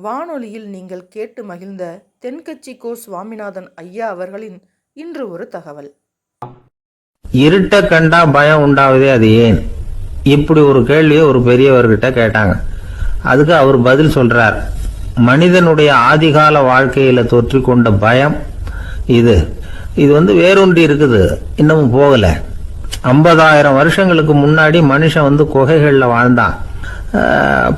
வானொலியில் நீங்கள் கேட்டு மகிழ்ந்த தென்கட்சி கோ சுவாமிநாதன் ஐயா அவர்களின் இன்று ஒரு தகவல். இருட்ட கண்டா பயம் உண்டாவதே அது ஏன்? இப்படி ஒரு கேள்வியை ஒரு பெரியவர்கிட்ட கேட்டாங்க. அதுக்கு அவர் பதில் சொல்றார். மனிதனுடைய ஆதிகால வாழ்க்கையில தொற்றி கொண்ட பயம் இது இது வேரூன்றி இருக்குது, இன்னமும் போகல. 50,000 வருஷங்களுக்கு முன்னாடி மனுஷன் குகைகள்ல வாழ்ந்தான்.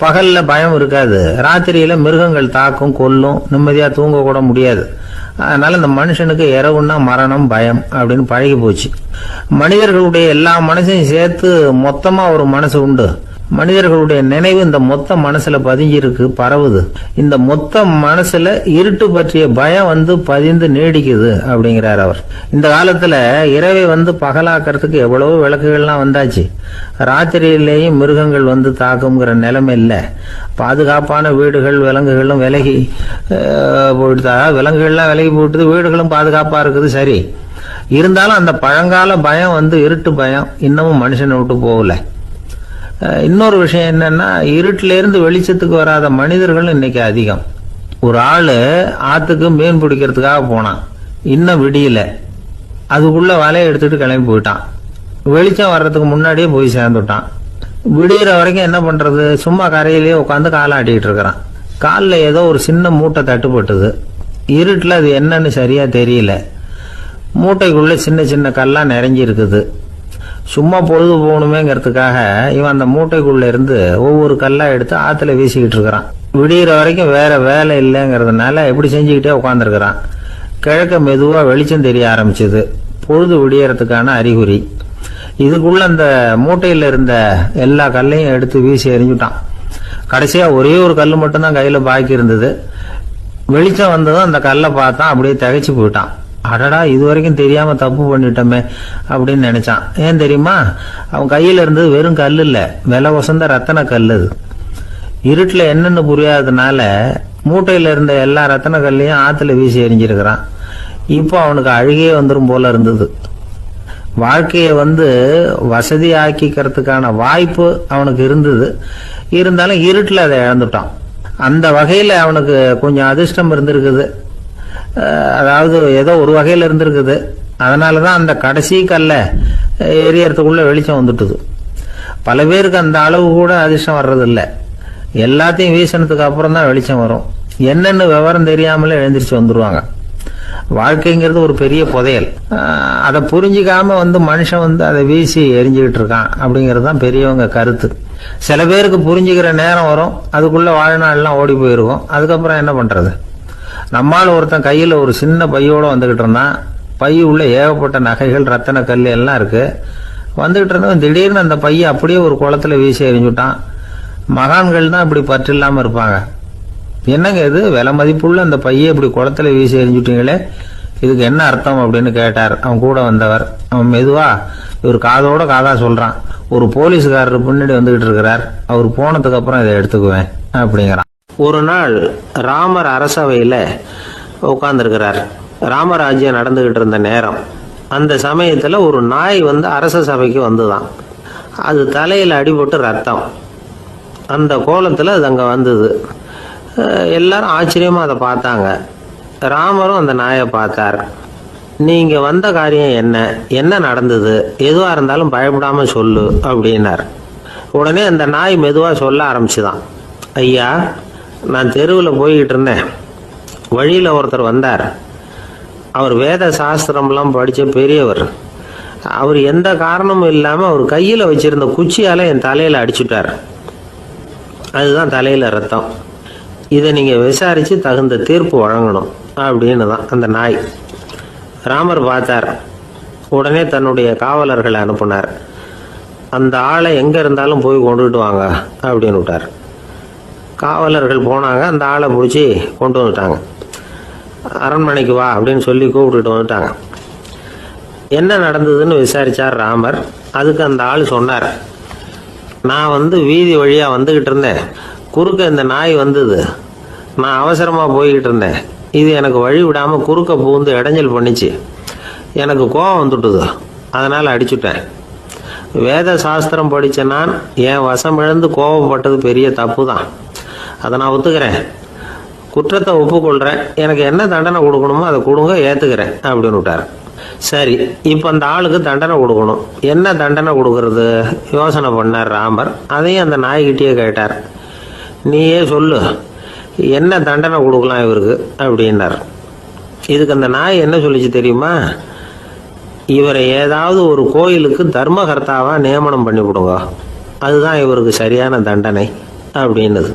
பகல்ல பயம் இருக்காது, ராத்திரியில மிருகங்கள் தாக்கும், கொல்லும், நிம்மதியா தூங்க கூட முடியாது. அதனால இந்த மனுஷனுக்கு இரவுன்னா மரணம், பயம் அப்படின்னு பழகி போச்சு. மனிதர்களுடைய எல்லா மனசையும் சேர்த்து மொத்தமா ஒரு மனசு உண்டு. மனிதர்களுடைய நினைவு இந்த மொத்த மனசுல பதிஞ்சிருக்கு, பரவுது. இந்த மொத்த மனசுல இருட்டு பற்றிய பயம் பதிந்து நீடிக்குது அப்படிங்கிறார் அவர். இந்த காலத்துல இரவை பகலாக்கிறதுக்கு எவ்வளவோ விளக்குகள்லாம் வந்தாச்சு. ராத்திரியிலேயும் மிருகங்கள் தாக்குங்கிற நிலைமை இல்லை. பாதுகாப்பான வீடுகள், விலங்குகளும் விலகி போயிட்டு, விலங்குகள்லாம் விலகி போயிட்டு, வீடுகளும் பாதுகாப்பா இருக்குது. சரி, இருந்தாலும் அந்த பழங்கால பயம் இருட்டு பயம் இன்னமும் மனுஷனை விட்டு போகல. இன்னொரு விஷயம் என்னன்னா, இருட்டில இருந்து வெளிச்சத்துக்கு வராத மனிதர்கள் இன்னைக்கு அதிகம். ஒரு ஆளு ஆத்துக்கு மீன் பிடிக்கிறதுக்காக போனான், இன்னும் விடியல. அதுக்குள்ள வலையை எடுத்துட்டு கிளம்பி போயிட்டான். வெளிச்சம் வர்றதுக்கு முன்னாடியே போய் சேர்ந்துட்டான். விடிகிற வரைக்கும் என்ன பண்றது? சும்மா கரையிலேயே உட்காந்து காலாட்டிட்டு இருக்கிறான். காலில் ஏதோ ஒரு சின்ன மூட்டை தட்டுப்பட்டுது. இருட்டில் அது என்னன்னு சரியா தெரியல. மூட்டைக்குள்ள சின்ன சின்ன கல்லா நிறைஞ்சி இருக்குது. சும்மா பொழுது போகணுமேங்கிறதுக்காக இவன் அந்த மூட்டைக்குள்ள இருந்து ஒவ்வொரு கல்லா எடுத்து ஆத்துல வீசிக்கிட்டு இருக்கிறான். விடிகிற வரைக்கும் வேற வேலை இல்லைங்கிறதுனால எப்படி செஞ்சுக்கிட்டே உட்காந்துருக்கிறான். கிழக்க மெதுவா வெளிச்சம் தெரிய ஆரம்பிச்சது. பொழுது விடியறதுக்கான அறிகுறி. இதுக்குள்ள அந்த மூட்டையில இருந்த எல்லா கல்லையும் எடுத்து வீசி எறிஞ்சுட்டான். கடைசியா ஒரே ஒரு கல் மட்டும்தான் கையில பாக்கி இருந்தது. வெளிச்சம் வந்ததும் அந்த கல்லை பார்த்தான், அப்படியே திகைச்சு போயிட்டான். அடடா, இது வரைக்கும் தெரியாம தப்பு பண்ணிட்டோமே அப்படின்னு நினைச்சான். ஏன் தெரியுமா? அவன் கையில இருந்தது வெறும் கல் இல்ல, விலை வசந்த ரத்தன கல். அது இருட்டுல என்னன்னு புரியாததுனால மூட்டையில இருந்த எல்லா ரத்தன கல்லையும் ஆத்துல வீசி எறிஞ்சிருக்கிறான். இப்போ அவனுக்கு அழுகே வந்துடும் போல இருந்தது. வாழ்க்கையை வசதி ஆக்கிக்கிறதுக்கான வாய்ப்பு அவனுக்கு இருந்தது. இருந்தாலும் இருட்டுல அதை இழந்துட்டான். அந்த வகையில அவனுக்கு கொஞ்சம் அதிர்ஷ்டம் இருந்திருக்குது. அதாவது ஏதோ ஒரு வகையில இருந்திருக்குது. அதனாலதான் அந்த கடைசி கல்ல எரியறதுக்குள்ள வெளிச்சம் வந்துட்டுது. பல பேருக்கு அந்த அளவு கூட அதிர்ஷ்டம் வர்றது இல்லை. எல்லாத்தையும் வீசினதுக்கு அப்புறம் தான் வெளிச்சம் வரும். என்னன்னு விவரம் தெரியாமலே எழுந்திரிச்சு வந்துருவாங்க. வாழ்க்கைங்கிறது ஒரு பெரிய புதையல். அதை புரிஞ்சிக்காம மனுஷன் அதை வீசி எரிஞ்சுக்கிட்டு இருக்கான் அப்படிங்கிறது தான் பெரியவங்க கருத்து. சில பேருக்கு புரிஞ்சுக்கிற நேரம் வரும், அதுக்குள்ள வாழ்நாள்லாம் ஓடி போயிருக்கும். அதுக்கப்புறம் என்ன பண்றது? நம்மால் ஒருத்தன் கையில ஒரு சின்ன பையோட வந்துகிட்டு இருந்தான். பை உள்ள ஏகப்பட்ட நகைகள், ரத்தன கல் எல்லாம் இருக்கு. வந்துகிட்டு இருந்தவன் திடீர்னு அந்த பையை அப்படியே ஒரு குளத்துல வீசி எறிஞ்சுட்டான். மகான்கள் தான் இப்படி பற்று இல்லாம இருப்பாங்க. என்னங்க இது, விலை மதிப்புள்ள அந்த பையை இப்படி குளத்துல வீசி எறிஞ்சுட்டீங்களே, இதுக்கு என்ன அர்த்தம் அப்படின்னு கேட்டார் அவன் கூட வந்தவர். அவன் மெதுவா இவர் காதோட காதா சொல்றான். ஒரு போலீஸ்காரர் பின்னாடி வந்துகிட்டு இருக்கிறார், அவர் போனதுக்கு அப்புறம் இதை எடுத்துக்குவேன் அப்படிங்கிறான். ஒரு நாள் ராமர் அரசவையில உட்கார்ந்துருக்கிறார். ராமராஜ்யம் நடந்துகிட்டு இருந்த நேரம். அந்த சமயத்துல ஒரு நாய் அரச சபைக்கு வந்துதான். அது தலையில அடிபட்டு ரத்தம். அந்த கோலத்துல அது அங்க வந்தது. எல்லாரும் ஆச்சரியமா அதை பார்த்தாங்க. ராமரும் அந்த நாயை பார்த்தார். நீங்க வந்த காரியம் என்ன, என்ன நடந்தது, எதுவா இருந்தாலும் பயப்படாம சொல்லு அப்படின்னார். உடனே அந்த நாய் மெதுவா சொல்ல ஆரம்பிச்சுதான். ஐயா, நான் தெருவில் போய்கிட்டு இருந்தேன். வழியில் ஒருத்தர் வந்தார். அவர் வேத சாஸ்திரம்லாம் படித்த பெரியவர். அவர் எந்த காரணமும் இல்லாமல் அவர் கையில் வச்சிருந்த குச்சியால் என் தலையில் அடிச்சுட்டார். அதுதான் தலையில் ரத்தம். இதை நீங்கள் விசாரித்து தகுந்த தீர்ப்பு வழங்கணும் அப்படின்னு தான் அந்த நாய். ராமர் பார்த்தார். உடனே தன்னுடைய காவலர்களை அனுப்புனார். அந்த ஆளை எங்கே இருந்தாலும் போய் கொண்டுகிட்டு வாங்க அப்படின்னு விட்டார். காவலர்கள் போனாங்க. அந்த ஆளை பிடிச்சி கொண்டு வந்துட்டாங்க. அரண்மனைக்கு வா அப்படின்னு சொல்லி கூப்பிட்டுட்டு வந்துட்டாங்க. என்ன நடந்ததுன்னு விசாரிச்சார் ராமர். அதுக்கு அந்த ஆள் சொன்னார், நான் வீதி வழியா வந்துகிட்டு இருந்தேன். குறுக்க இந்த நாய் வந்தது. நான் அவசரமா போய்கிட்டு இருந்தேன். இது எனக்கு வழி விடாம குறுக்க பூந்து இடைஞ்சல் பண்ணிச்சு. எனக்கு கோபம் வந்துட்டுது, அதனால அடிச்சுட்டேன். வேத சாஸ்திரம் படிச்ச நான் என் வசம் இழந்து கோபப்பட்டது பெரிய தப்பு தான். அதை நான் ஒத்துக்கிறேன். குற்றத்தை ஒப்புக்கொள்கிறேன், எனக்கு என்ன தண்டனை கொடுக்கணுமோ அதை கொடுங்க, ஏற்றுக்கிறேன் அப்படின்னு விட்டார். சரி, இப்போ அந்த ஆளுக்கு தண்டனை கொடுக்கணும். என்ன தண்டனை கொடுக்கறது யோசனை பண்ணார் ராமர். அதையும் அந்த நாய்கிட்டே கேட்டார். நீயே சொல்லு, என்ன தண்டனை கொடுக்கலாம் இவருக்கு அப்படின்னார். இதுக்கு அந்த நாய் என்ன சொல்லிச்சு தெரியுமா? இவரை ஏதாவது ஒரு கோயிலுக்கு தர்மகர்த்தாவா நியமனம் பண்ணி விடுங்க, அதுதான் இவருக்கு சரியான தண்டனை அப்படின்னுது.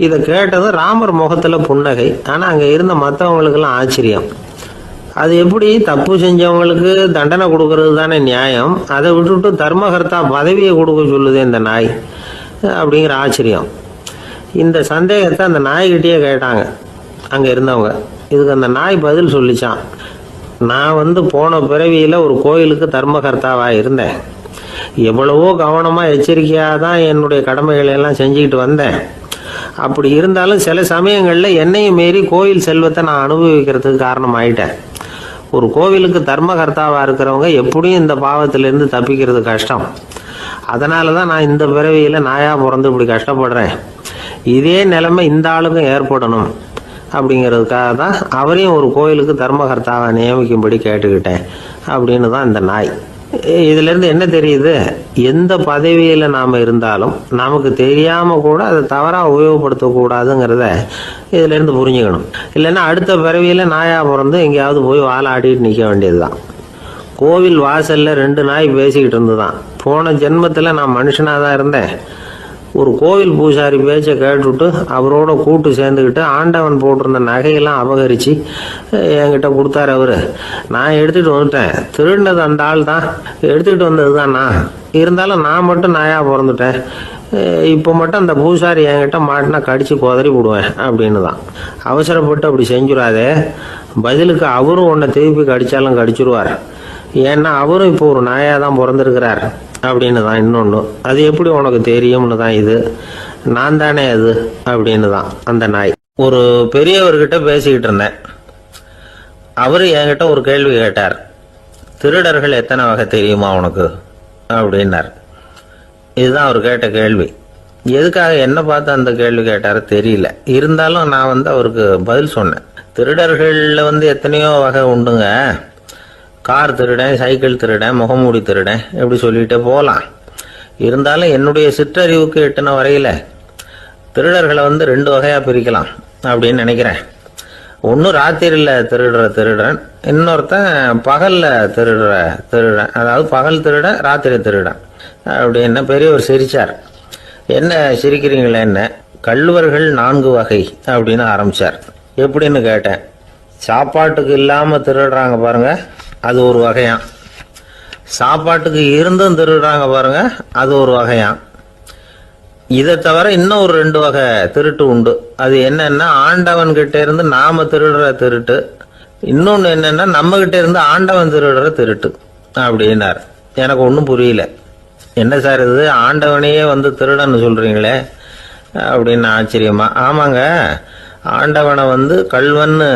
இதை கேட்டதும் ராமர் முகத்தில் புன்னகை. ஆனால் அங்கே இருந்த மற்றவங்களுக்கெல்லாம் ஆச்சரியம். அது எப்படி, தப்பு செஞ்சவங்களுக்கு தண்டனை கொடுக்கறது தானே நியாயம், அதை விட்டுவிட்டு தர்மகர்த்தா பதவியை கொடுக்க சொல்லுது இந்த நாய் அப்படிங்கிற ஆச்சரியம். இந்த சந்தேகத்தை அந்த நாய்கிட்டே கேட்டாங்க அங்கே இருந்தவங்க. இதுக்கு அந்த நாய் பதில் சொல்லிச்சான். நான் போன பிறவியில் ஒரு கோயிலுக்கு தர்மகர்த்தாவாக இருந்தேன். எவ்வளவோ கவனமாக எச்சரிக்கையாக தான் என்னுடைய கடமைகளை எல்லாம் செஞ்சுக்கிட்டு வந்தேன். அப்படி இருந்தாலும் சில சமயங்களில் என்னையும் மீறி கோயில் செல்வத்தை நான் அனுபவிக்கிறதுக்கு காரணமாயிட்டேன். ஒரு கோவிலுக்கு தர்மகர்த்தாவாக இருக்கிறவங்க எப்படியும் இந்த பாவத்திலேருந்து தப்பிக்கிறது கஷ்டம். அதனால தான் நான் இந்த பிறவியில் நாயாக பிறந்து இப்படி கஷ்டப்படுறேன். இதே நிலைமை இந்த ஆளுக்கும் ஏற்படணும் அப்படிங்கிறதுக்காக தான் அவரையும் ஒரு கோயிலுக்கு தர்மகர்த்தாவை நியமிக்கும்படி கேட்டுக்கிட்டேன் அப்படின்னு தான் இந்த நாய். இதிலேருந்து என்ன தெரியுது? எந்த பதவியில் நாம் இருந்தாலும் நமக்கு தெரியாமல் கூட அதை தவறாக உபயோகப்படுத்தக்கூடாதுங்கிறத இதிலேருந்து புரிஞ்சுக்கணும். இல்லைன்னா அடுத்த பிறவியில் நாயாக பிறந்து எங்கேயாவது போய் வாழாடிட்டு நிற்க வேண்டியது தான். கோவில் வாசலில் 2 நாய் பேசிக்கிட்டு இருந்துதான். போன ஜென்மத்தில் நான் மனுஷனாக தான் இருந்தேன். ஒரு கோவில் பூசாரி பேச்சை கேட்டுவிட்டு அவரோட கூட்டு சேர்ந்துக்கிட்டு ஆண்டவன் போட்டிருந்த நகையெல்லாம் அபகரித்து என்கிட்ட கொடுத்தாரு அவர். நான் எடுத்துகிட்டு வந்துட்டேன். திருடினது அந்த ஆள் தான், எடுத்துக்கிட்டு வந்தது தான் நான். இருந்தாலும் நான் மட்டும் நாயாக பிறந்துட்டேன். இப்போ மட்டும் அந்த பூசாரி என்கிட்ட மாட்டினா கடித்து குதறி விடுவேன் அப்படின்னு தான். அவசரப்பட்டு அப்படி செஞ்சுடாதே, பதிலுக்கு அவரும் உன்னை திருப்பி கடித்தாலும் கடிச்சிருவார். ஏன்னா அவரும் இப்போ ஒரு நாயாக தான் பிறந்திருக்கிறார் அப்படின்னு தான். இன்னொன்று, அது எப்படி உனக்கு தெரியும்னு தான். இது நான் தானே அது அப்படின்னு தான் அந்த நாய். ஒரு பெரியவர்கிட்ட பேசிக்கிட்டு இருந்தேன். அவர் என்கிட்ட ஒரு கேள்வி கேட்டார். திருடர்கள் எத்தனை வகை தெரியுமா உனக்கு அப்படின்னார். இதுதான் அவர் கேட்ட கேள்வி. எதுக்காக என்ன பார்த்து அந்த கேள்வி கேட்டார் தெரியல. இருந்தாலும் நான் அவருக்கு பதில் சொன்னேன். திருடர்களில் எத்தனையோ வகை உண்டுங்க. கார் திருடன், சைக்கிள் திருடன், முகமூடி திருடன், எப்படி சொல்லிகிட்டே போகலாம். இருந்தாலும் என்னுடைய சிற்றறிவுக்கு எட்டின வரையில் திருடர்களை 2 வகையாக பிரிக்கலாம் அப்படின்னு நினைக்கிறேன். ஒன்று ராத்திரியில் திருடுற திருடன், இன்னொருத்தன் பகலில் திருடுற திருடன். அதாவது பகல் திருடன், ராத்திரி திருடன் அப்படின்னு பெரியவர் சிரித்தார். என்ன சிரிக்கிறீங்களே? என்ன கள்வர்கள் 4 வகை அப்படின்னு ஆரம்பித்தார். எப்படின்னு கேட்டேன். சாப்பாட்டுக்கு இல்லாமல் திருடுறாங்க பாருங்க, அது ஒரு வகையான். சாப்பாட்டுக்கு இருந்தும் திருடுறாங்க பாருங்க, அது ஒரு வகையான். இதை தவிர இன்னும் ஒரு 2 வகை திருட்டு உண்டு. அது என்னன்னா, ஆண்டவன் கிட்ட இருந்து நாம திருடுற திருட்டு. இன்னொன்று என்னன்னா, நம்ம கிட்ட இருந்து ஆண்டவன் திருடுற திருட்டு அப்படின்னார். எனக்கு ஒன்றும் புரியல. என்ன சார் இது, ஆண்டவனையே திருடன்னு சொல்றீங்களே அப்படின்னு ஆச்சரியமா. ஆமாங்க, ஆண்டவனை கள்வன்னு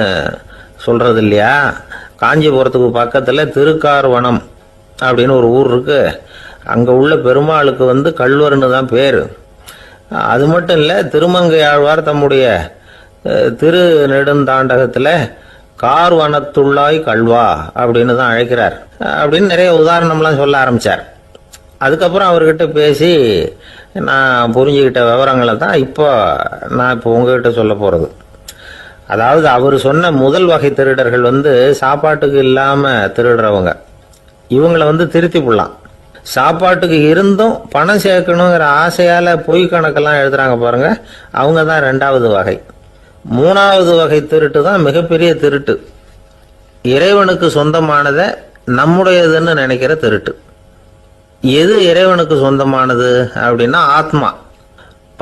சொல்றது இல்லையா? காஞ்சிபுரத்துக்கு பக்கத்தில் திருக்கார்வனம் அப்படின்னு ஒரு ஊர் இருக்கு. அங்கே உள்ள பெருமாளுக்கு கள்வர்னு தான் பேர். அது மட்டும் இல்லை, திருமங்கை ஆழ்வார் தம்முடைய திரு நெடுந்தாண்டகத்தில் கார்வனத்துள்ளாய் கல்வா அப்படின்னு தான் அழைக்கிறார் அப்படின்னு நிறைய உதாரணம்லாம் சொல்ல ஆரம்பித்தார். அதுக்கப்புறம் அவர்கிட்ட பேசி நான் புரிஞ்சுக்கிட்ட விவரங்களை தான் நான் இப்போ உங்ககிட்ட சொல்ல போகிறது. அதாவது அவர் சொன்ன முதல் வகை திருடர்கள் சாப்பாட்டுக்கு இல்லாமல் திருடுறவங்க. இவங்களை திருத்தி விடலாம். சாப்பாட்டுக்கு இருந்தும் பணம் சேர்க்கணுங்கிற ஆசையால் பொய் கணக்கெல்லாம் எழுதுறாங்க பாருங்க, அவங்க தான் 2வது வகை. 3வது வகை திருட்டு தான் மிகப்பெரிய திருட்டு. இறைவனுக்கு சொந்தமானதை நம்முடையதுன்னு நினைக்கிற திருட்டு. எது இறைவனுக்கு சொந்தமானது அப்படின்னா ஆத்மா.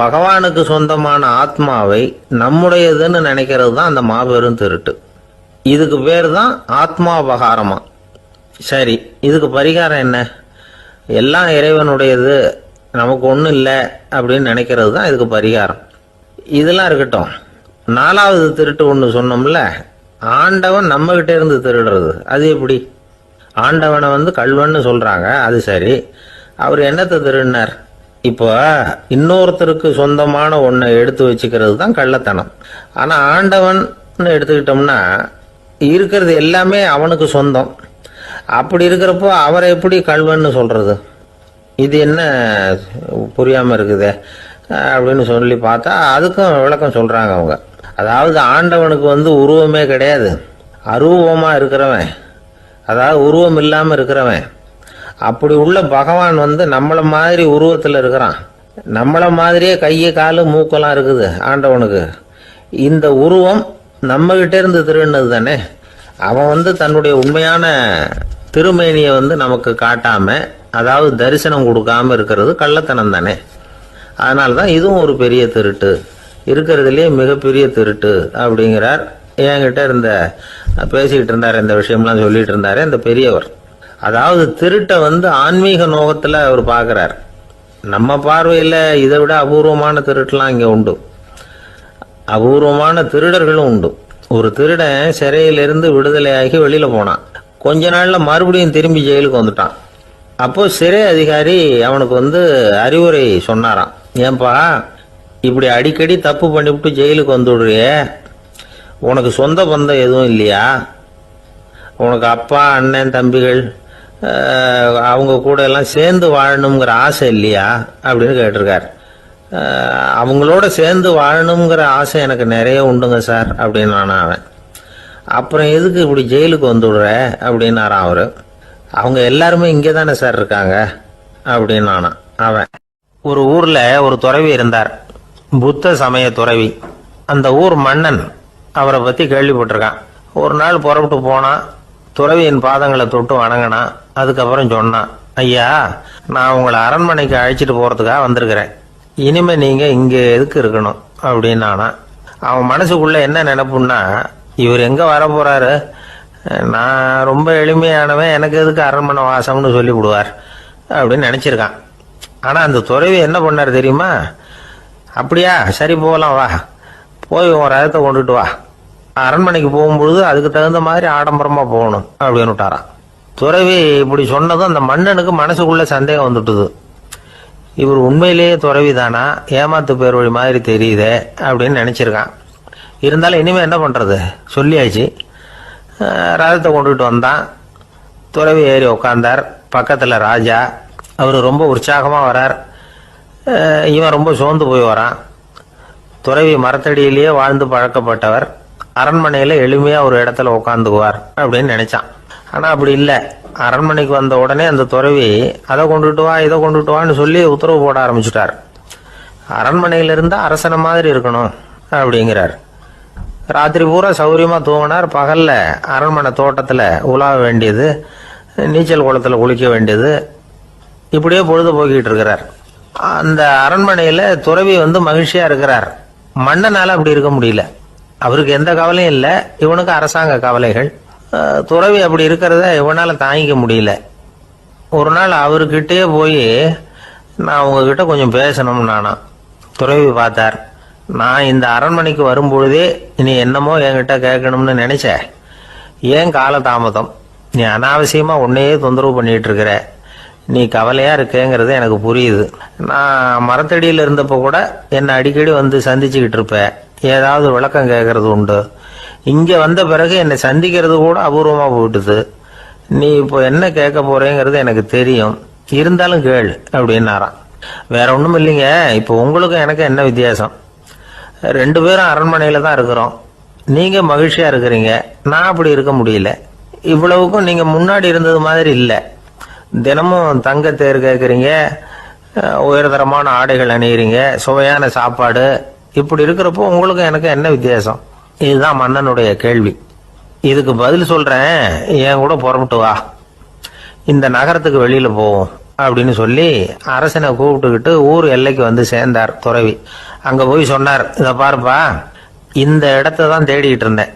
பகவானுக்கு சொந்தமான ஆத்மாவை நம்முடையதுன்னு நினைக்கிறது தான் அந்த மாபெரும் திருட்டு. இதுக்கு பேர் தான் ஆத்மாபகாரமா. சரி, இதுக்கு பரிகாரம் என்ன? எல்லாம் இறைவனுடையது, நமக்கு ஒன்றும் இல்லை அப்படின்னு நினைக்கிறது தான் இதுக்கு பரிகாரம். இதெல்லாம் இருக்கட்டும். 4வது திருட்டு ஒன்று சொன்னோம்ல, ஆண்டவன் நம்மகிட்ட இருந்து திருடுறது. அது எப்படி? ஆண்டவனை கள்வன்னு சொல்றாங்க, அது சரி. அவர் என்னத்தை திருடினார்? இப்போ இன்னொருத்தருக்கு சொந்தமான ஒன்றை எடுத்து வச்சுக்கிறது தான் கள்ளத்தனம். ஆனா ஆண்டவன் எடுத்துக்கிட்டோம்னா இருக்கிறது எல்லாமே அவனுக்கு சொந்தம். அப்படி இருக்கிறப்போ அவரை எப்படி கள்வன்னு சொல்றது? இது என்ன புரியாம இருக்குதே அப்படின்னு சொல்லி பார்த்தா அதுக்கும் விளக்கம் சொல்றாங்க அவங்க. அதாவது ஆண்டவனுக்கு உருவமே கிடையாது, அரூபமா இருக்கிறவன், அதாவது உருவம் இல்லாம இருக்கிறவன். அப்படி உள்ள பகவான் நம்மள மாதிரி உருவத்தில் இருக்கிறான். நம்மள மாதிரியே கையை காலு மூக்கெல்லாம் இருக்குது ஆண்டவனுக்கு. இந்த உருவம் நம்ம கிட்ட இருந்து திருடினது தானே. அவன் தன்னுடைய உண்மையான திருமேனியை நமக்கு காட்டாம, அதாவது தரிசனம் கொடுக்காம இருக்கிறது கள்ளத்தனம் தானே. அதனால்தான் இதுவும் ஒரு பெரிய திருட்டு, இருக்கிறதுலேயே மிகப்பெரிய திருட்டு அப்படிங்கிறார். என்கிட்ட பேசிக்கிட்டு இருந்தார், இந்த விஷயம்லாம் சொல்லிட்டு இருந்தாரு இந்த பெரியவர். அதாவது திருட்டை ஆன்மீக நோகத்துல அவர் பார்க்கிறார். நம்ம பார்வையில இதை விட அபூர்வமான திருட்டுலாம் இங்க உண்டு, அபூர்வமான திருடர்களும் உண்டு. ஒரு திருடன் சிறையிலிருந்து விடுதலையாகி வெளியில போனான். கொஞ்ச நாள்ல மறுபடியும் திரும்பி ஜெயிலுக்கு வந்துட்டான். அப்போ சிறை அதிகாரி அவனுக்கு அறிவுரை சொன்னாராம். ஏன்பா இப்படி அடிக்கடி தப்பு பண்ணிவிட்டு ஜெயிலுக்கு வந்துடுறிய, உனக்கு சொந்த பந்தம் எதுவும் இல்லையா? உனக்கு அப்பா அண்ணன் தம்பிகள் அவங்க கூட எல்லாம் சேர்ந்து வாழணுங்கிற ஆசை இல்லையா அப்படின்னு கேட்டிருக்காரு. அவங்களோட சேர்ந்து வாழணுங்கிற ஆசை எனக்கு நிறைய உண்டுங்க சார் அப்படின்னு அவன். அப்புறம் எதுக்கு இப்படி ஜெயிலுக்கு வந்துடுற அப்படின்னாரான் அவரு. அவங்க எல்லாருமே இங்கே தானே சார் இருக்காங்க அப்படின்னு அவன். ஒரு ஊர்ல ஒரு துறவி இருந்தார், புத்த சமய துறவி. அந்த ஊர் மன்னன் அவரை பத்தி கேள்விப்பட்டிருக்கான். ஒரு நாள் புறப்பட்டு போனான், துறவியின் பாதங்களை தொட்டு வணங்கினான். அதுக்கப்புறம் சொன்னான், ஐயா நான் உங்களை அரண்மனைக்கு அழைச்சிட்டு போறதுக்காக வந்திருக்கிறேன், இனிமே நீங்க இங்க எதுக்கு இருக்கணும் அப்படின்னு அவன் மனசுக்குள்ள என்ன நினைப்புன்னா, இவர் எங்க வர போறாரு, நான் ரொம்ப எளிமையானவன், எனக்கு எதுக்கு அரண்மனை வாசம்னு சொல்லி விடுவார் அப்படின்னு நினைச்சிருக்கான். ஆனா அந்த துறவி என்ன பண்ணார் தெரியுமா? அப்படியா, சரி போகலாம், வா போய் உன் ரதத்தை கொண்டுட்டு வா, அரண்மனைக்கு போகும்பொழுது அதுக்கு தகுந்த மாதிரி ஆடம்பரமா போகணும் அப்படின்னு விட்டாரான். துறவி இப்படி சொன்னதும் அந்த மன்னனுக்கு மனசுக்குள்ள சந்தேகம் வந்துட்டுது. இவர் உண்மையிலேயே துறவி தானா, ஏமாத்து பேர் வழி மாதிரி தெரியுதே அப்படின்னு நினைச்சிருக்கான். இருந்தாலும் இனிமே என்ன பண்றது, சொல்லியாச்சு. ரதத்தை கொண்டுட்டு வந்தான். துறவி ஏறி உக்காந்தார். பக்கத்துல ராஜா, அவரு ரொம்ப உற்சாகமா வரார். இவன் ரொம்ப சோர்ந்து போய் வரான். துறவி மரத்தடியிலேயே வாழ்ந்து பழக்கப்பட்டவர், அரண்மனையில எளிமையா ஒரு இடத்துல உட்காந்துக்குவார் அப்படின்னு நினைச்சான். ஆனா அப்படி இல்லை. அரண்மனைக்கு வந்த உடனே அந்த துறவி அதை கொண்டுட்டு வா இதை கொண்டுட்டு வான்னு சொல்லி உத்தரவு போட ஆரம்பிச்சுட்டார். அரண்மனையில இருந்தா அரசனை மாதிரி இருக்கணும் அப்படிங்கிறார். ராத்திரி பூரா சௌரியமா தூங்கினார். பகல்ல அரண்மனை தோட்டத்துல உலாவ வேண்டியது, நீச்சல் குளத்துல குளிக்க வேண்டியது, இப்படியே பொழுது போக்கிட்டு இருக்கிறார். அந்த அரண்மனையில துறவி மகிழ்ச்சியா இருக்கிறார். மன்னனால அப்படி இருக்க முடியல. அவருக்கு எந்த கவலையும் இல்லை, இவனுக்கு அரசாங்க கவலைகள். துறவி அப்படி இருக்கிறத இவனால தாங்கிக்க முடியல. ஒரு நாள் அவர்கிட்டே போய், நான் உங்ககிட்ட கொஞ்சம் பேசணும் நானா. துறவி பார்த்தார். நான் இந்த அரண்மனைக்கு வரும்பொழுதே நீ என்னமோ என்கிட்ட கேட்கணும்னு நினைச்ச, ஏன் கால தாமதம்? நீ அனாவசியமா உன்னையே தொந்தரவு பண்ணிட்டு இருக்கிற, நீ கவலையா இருக்கேங்கிறது எனக்கு புரியுது. நான் மரத்தடியில் இருந்தப்போ கூட என்னை அடிக்கடி சந்திச்சுக்கிட்டு இருப்ப, ஏதாவது விளக்கம் கேட்கறது உண்டு. இங்க வந்த பிறகு என்னை சந்திக்கிறது கூட அபூர்வமா போயிட்டுது. நீ இப்போ என்ன கேட்க போறேங்கிறது எனக்கு தெரியும், இருந்தாலும் கேள் அப்படின்னாராம். வேற ஒண்ணும் இல்லைங்க, இப்போ உங்களுக்கும் எனக்கு என்ன வித்தியாசம்? 2 பேரும் அரண்மனையில தான் இருக்கிறோம். நீங்க மகிழ்ச்சியா இருக்கிறீங்க, நான் அப்படி இருக்க முடியல. இவ்வளவுக்கும் நீங்க முன்னாடி இருந்தது மாதிரி இல்லை. தினமும் தங்க தேர் கேட்குறீங்க, உயர்தரமான ஆடைகள் அணியிறீங்க, சுவையான சாப்பாடு. இப்படி இருக்கிறப்போ உங்களுக்கும் எனக்கு என்ன வித்தியாசம்? இதுதான் மன்னனுடைய கேள்வி. இதுக்கு பதில் சொல்றேன், என் கூட புறப்பட்டு வா, இந்த நகரத்துக்கு வெளியில போவோம் அப்படின்னு சொல்லி அரசனை கூப்பிட்டுக்கிட்டு ஊர் எல்லைக்கு சேர்ந்தார் துறவி. அங்க போய் சொன்னார், இத பாருப்பா, இந்த இடத்த தான் தேடிட்டு இருந்தேன்,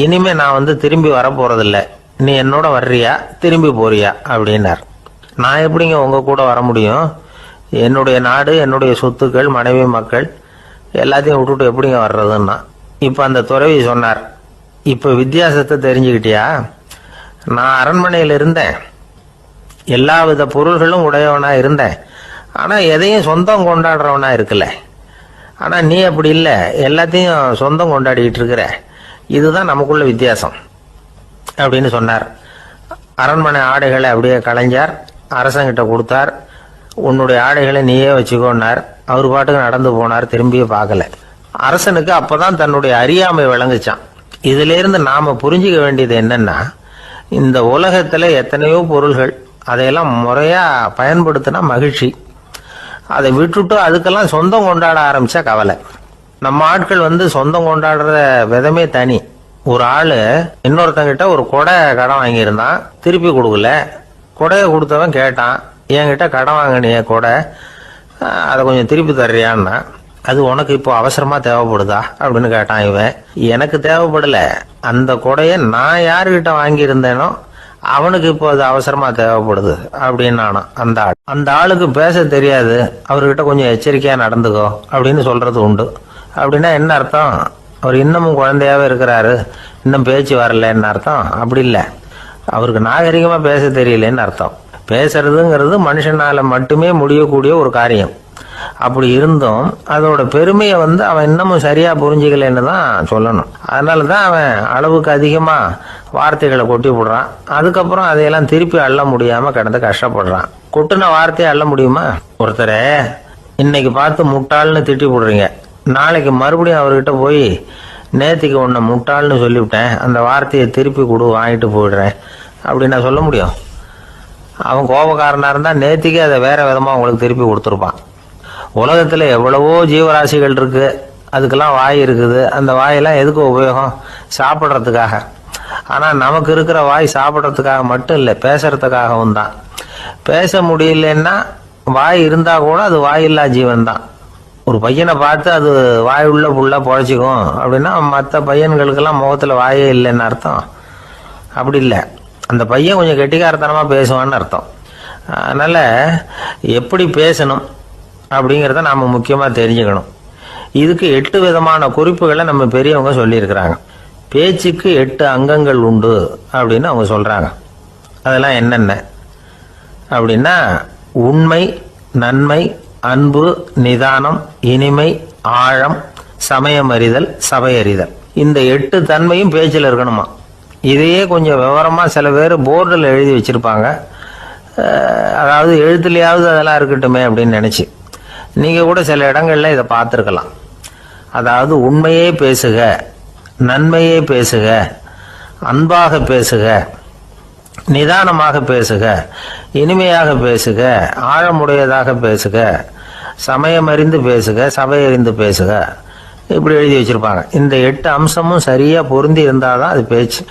இனிமே நான் திரும்பி வர போறதில்ல, நீ என்னோட வர்றியா திரும்பி போறியா அப்படின்னார். நான் எப்படிங்க உங்க கூட வர முடியும்? என்னுடைய நாடு, என்னுடைய சொத்துக்கள், மனைவி மக்கள் எல்லாத்தையும் விட்டுட்டு எப்படிங்க வர்றதுன்னா. இப்ப அந்த துறவி சொன்னார், இப்ப வித்தியாசத்தை தெரிஞ்சுக்கிட்டியா? நான் அரண்மனையில் இருந்தேன், எல்லா வித பொருள்களும் உடையவனா இருந்தேன். ஆனால் எதையும் சொந்தம் கொண்டாடுறவனா இருக்குல்ல. ஆனால் நீ அப்படி இல்லை, எல்லாத்தையும் சொந்தம் கொண்டாடிக்கிட்டு இருக்கிற. இதுதான் நமக்குள்ள வித்தியாசம் அப்படின்னு சொன்னார். அரண்மனை ஆடைகளை அப்படியே கலைஞ்சார், அரசங்கிட்ட கொடுத்தார். உன்னுடைய ஆடைகளை நீயே வச்சுக்கோன்னார். அவர் பாட்டுக்கு நடந்து போனார், திரும்பியே பார்க்கல. அரசனுக்கு அப்பதான் தன்னுடைய அறியாமை விளங்குச்சான். இதுல இருந்து நாம புரிஞ்சுக்க வேண்டியது என்னன்னா, இந்த உலகத்துல எத்தனையோ பொருள்கள், அதையெல்லாம் முறையா பயன்படுத்தினா மகிழ்ச்சி. அதை விட்டுட்டு அதுக்கெல்லாம் சொந்தம் கொண்டாட ஆரம்பிச்சா கவலை. நம்ம ஆட்கள் சொந்தம் கொண்டாடுற விதமே தனி. ஒரு ஆளு இன்னொருத்தங்கிட்ட ஒரு கொடை கடன் வாங்கியிருந்தான், திருப்பி கொடுக்கல. கொடையை கொடுத்தவன் கேட்டான், என்கிட்ட கடன் வாங்கினிய கொடை, அதை கொஞ்சம் திருப்பி தர்றியான்னா. அது உனக்கு இப்போ அவசரமா தேவைப்படுதா அப்படின்னு கேட்டான் இவன். எனக்கு தேவைப்படல, அந்த கொடையை நான் யாருக்கிட்ட வாங்கியிருந்தேனோ அவனுக்கு இப்போ அது அவசரமா தேவைப்படுது அப்படின்னு அந்த ஆளுக்கு பேச தெரியாது, அவர்கிட்ட கொஞ்சம் எச்சரிக்கையா நடந்துக்கோ அப்படின்னு சொல்றது உண்டு. அப்படின்னா என்ன அர்த்தம்? அவர் இன்னமும் குழந்தையாவே இருக்கிறாரு, இன்னும் பேச்சு வரலன்னு அர்த்தம்? அப்படி இல்லை, அவருக்கு நாகரிகமா பேச தெரியலன்னு அர்த்தம். பேசுறதுங்கிறது மனுஷனால மட்டுமே முடியக்கூடிய ஒரு காரியம். அப்படி இருந்தும் அதோட பெருமையை அவன் இன்னமும் சரியா புரிஞ்சுக்கலன்னு தான் சொல்லணும். அதனாலதான் அவன் அளவுக்கு அதிகமா வார்த்தைகளை கொட்டி விடுறான். அதுக்கப்புறம் அதையெல்லாம் திருப்பி அள்ள முடியாம கிடந்து கஷ்டப்படுறான். கொட்டுன வார்த்தையை அள்ள முடியுமா? ஒருத்தரை இன்னைக்கு பார்த்து முட்டாள்னு திட்டி விடுறீங்க, நாளைக்கு மறுபடியும் அவர்கிட்ட போய் நேத்திக்கு உன்னை முட்டாள்னு சொல்லிவிட்டேன், அந்த வார்த்தையை திருப்பி கொடு, வாங்கிட்டு போயிடுறேன் அப்படின்னு நான் சொல்ல முடியும்? அவன் கோபக்காரனா இருந்தா நேத்திக்கு அதை வேற விதமா உங்களுக்கு திருப்பி கொடுத்துருப்பான். உலகத்துல எவ்வளவோ ஜீவராசிகள் இருக்கு, அதுக்கெல்லாம் வாய் இருக்குது. அந்த வாயெல்லாம் எதுக்கு உபயோகம்? சாப்பிட்றதுக்காக. ஆனா நமக்கு இருக்கிற வாய் சாப்பிட்றதுக்காக மட்டும் இல்லை, பேசுறதுக்காகவும் தான். பேச முடியலன்னா வாய் இருந்தா கூட அது வாயில்லா ஜீவன் தான். ஒரு பையனை பார்த்து அது வாய் உள்ள புள்ள பொழைச்சிக்கும் அப்படின்னா மற்ற பையன்களுக்கெல்லாம் முகத்துல வாயே இல்லைன்னு அர்த்தம்? அப்படி இல்லை, அந்த பையன் கொஞ்சம் கெட்டிக்காரத்தனமா பேசுவான்னு அர்த்தம். அதனால எப்படி பேசணும் அப்படிங்கிறத நாம முக்கியமா தெரிஞ்சுக்கணும். இதுக்கு 8 விதமான குறிப்புகளை நம்ம பெரியவங்க சொல்லியிருக்கிறாங்க. பேச்சுக்கு 8 அங்கங்கள் உண்டு அப்படின்னு அவங்க சொல்றாங்க. அதெல்லாம் என்னென்ன அப்படின்னா, உண்மை, நன்மை, அன்பு, நிதானம், இனிமை, ஆழம், சமயம் அறிதல், சபையறிதல். இந்த 8 தன்மையும் பேச்சில் இருக்கணுமா. இதையே கொஞ்சம் விவரமா சில பேர் போர்டில் எழுதி வச்சிருப்பாங்க. அதாவது எழுத்துலையாவது அதெல்லாம் இருக்கட்டுமே அப்படின்னு நினைச்சு நீங்க கூட சில இடங்கள்ல இதை பார்த்துருக்கலாம். அதாவது உண்மையே பேசுக, நன்மையே பேசுக, அன்பாக பேசுக, நிதானமாக பேசுக, இனிமையாக பேசுக, ஆழமுடையதாக பேசுக, சமயம் அறிந்து பேசுக, சபை அறிந்து பேசுக, இப்படி எழுதி வச்சிருப்பாங்க. இந்த 8 அம்சமும் சரியா பொருந்தி இருந்தாதான் அது பேச்சு.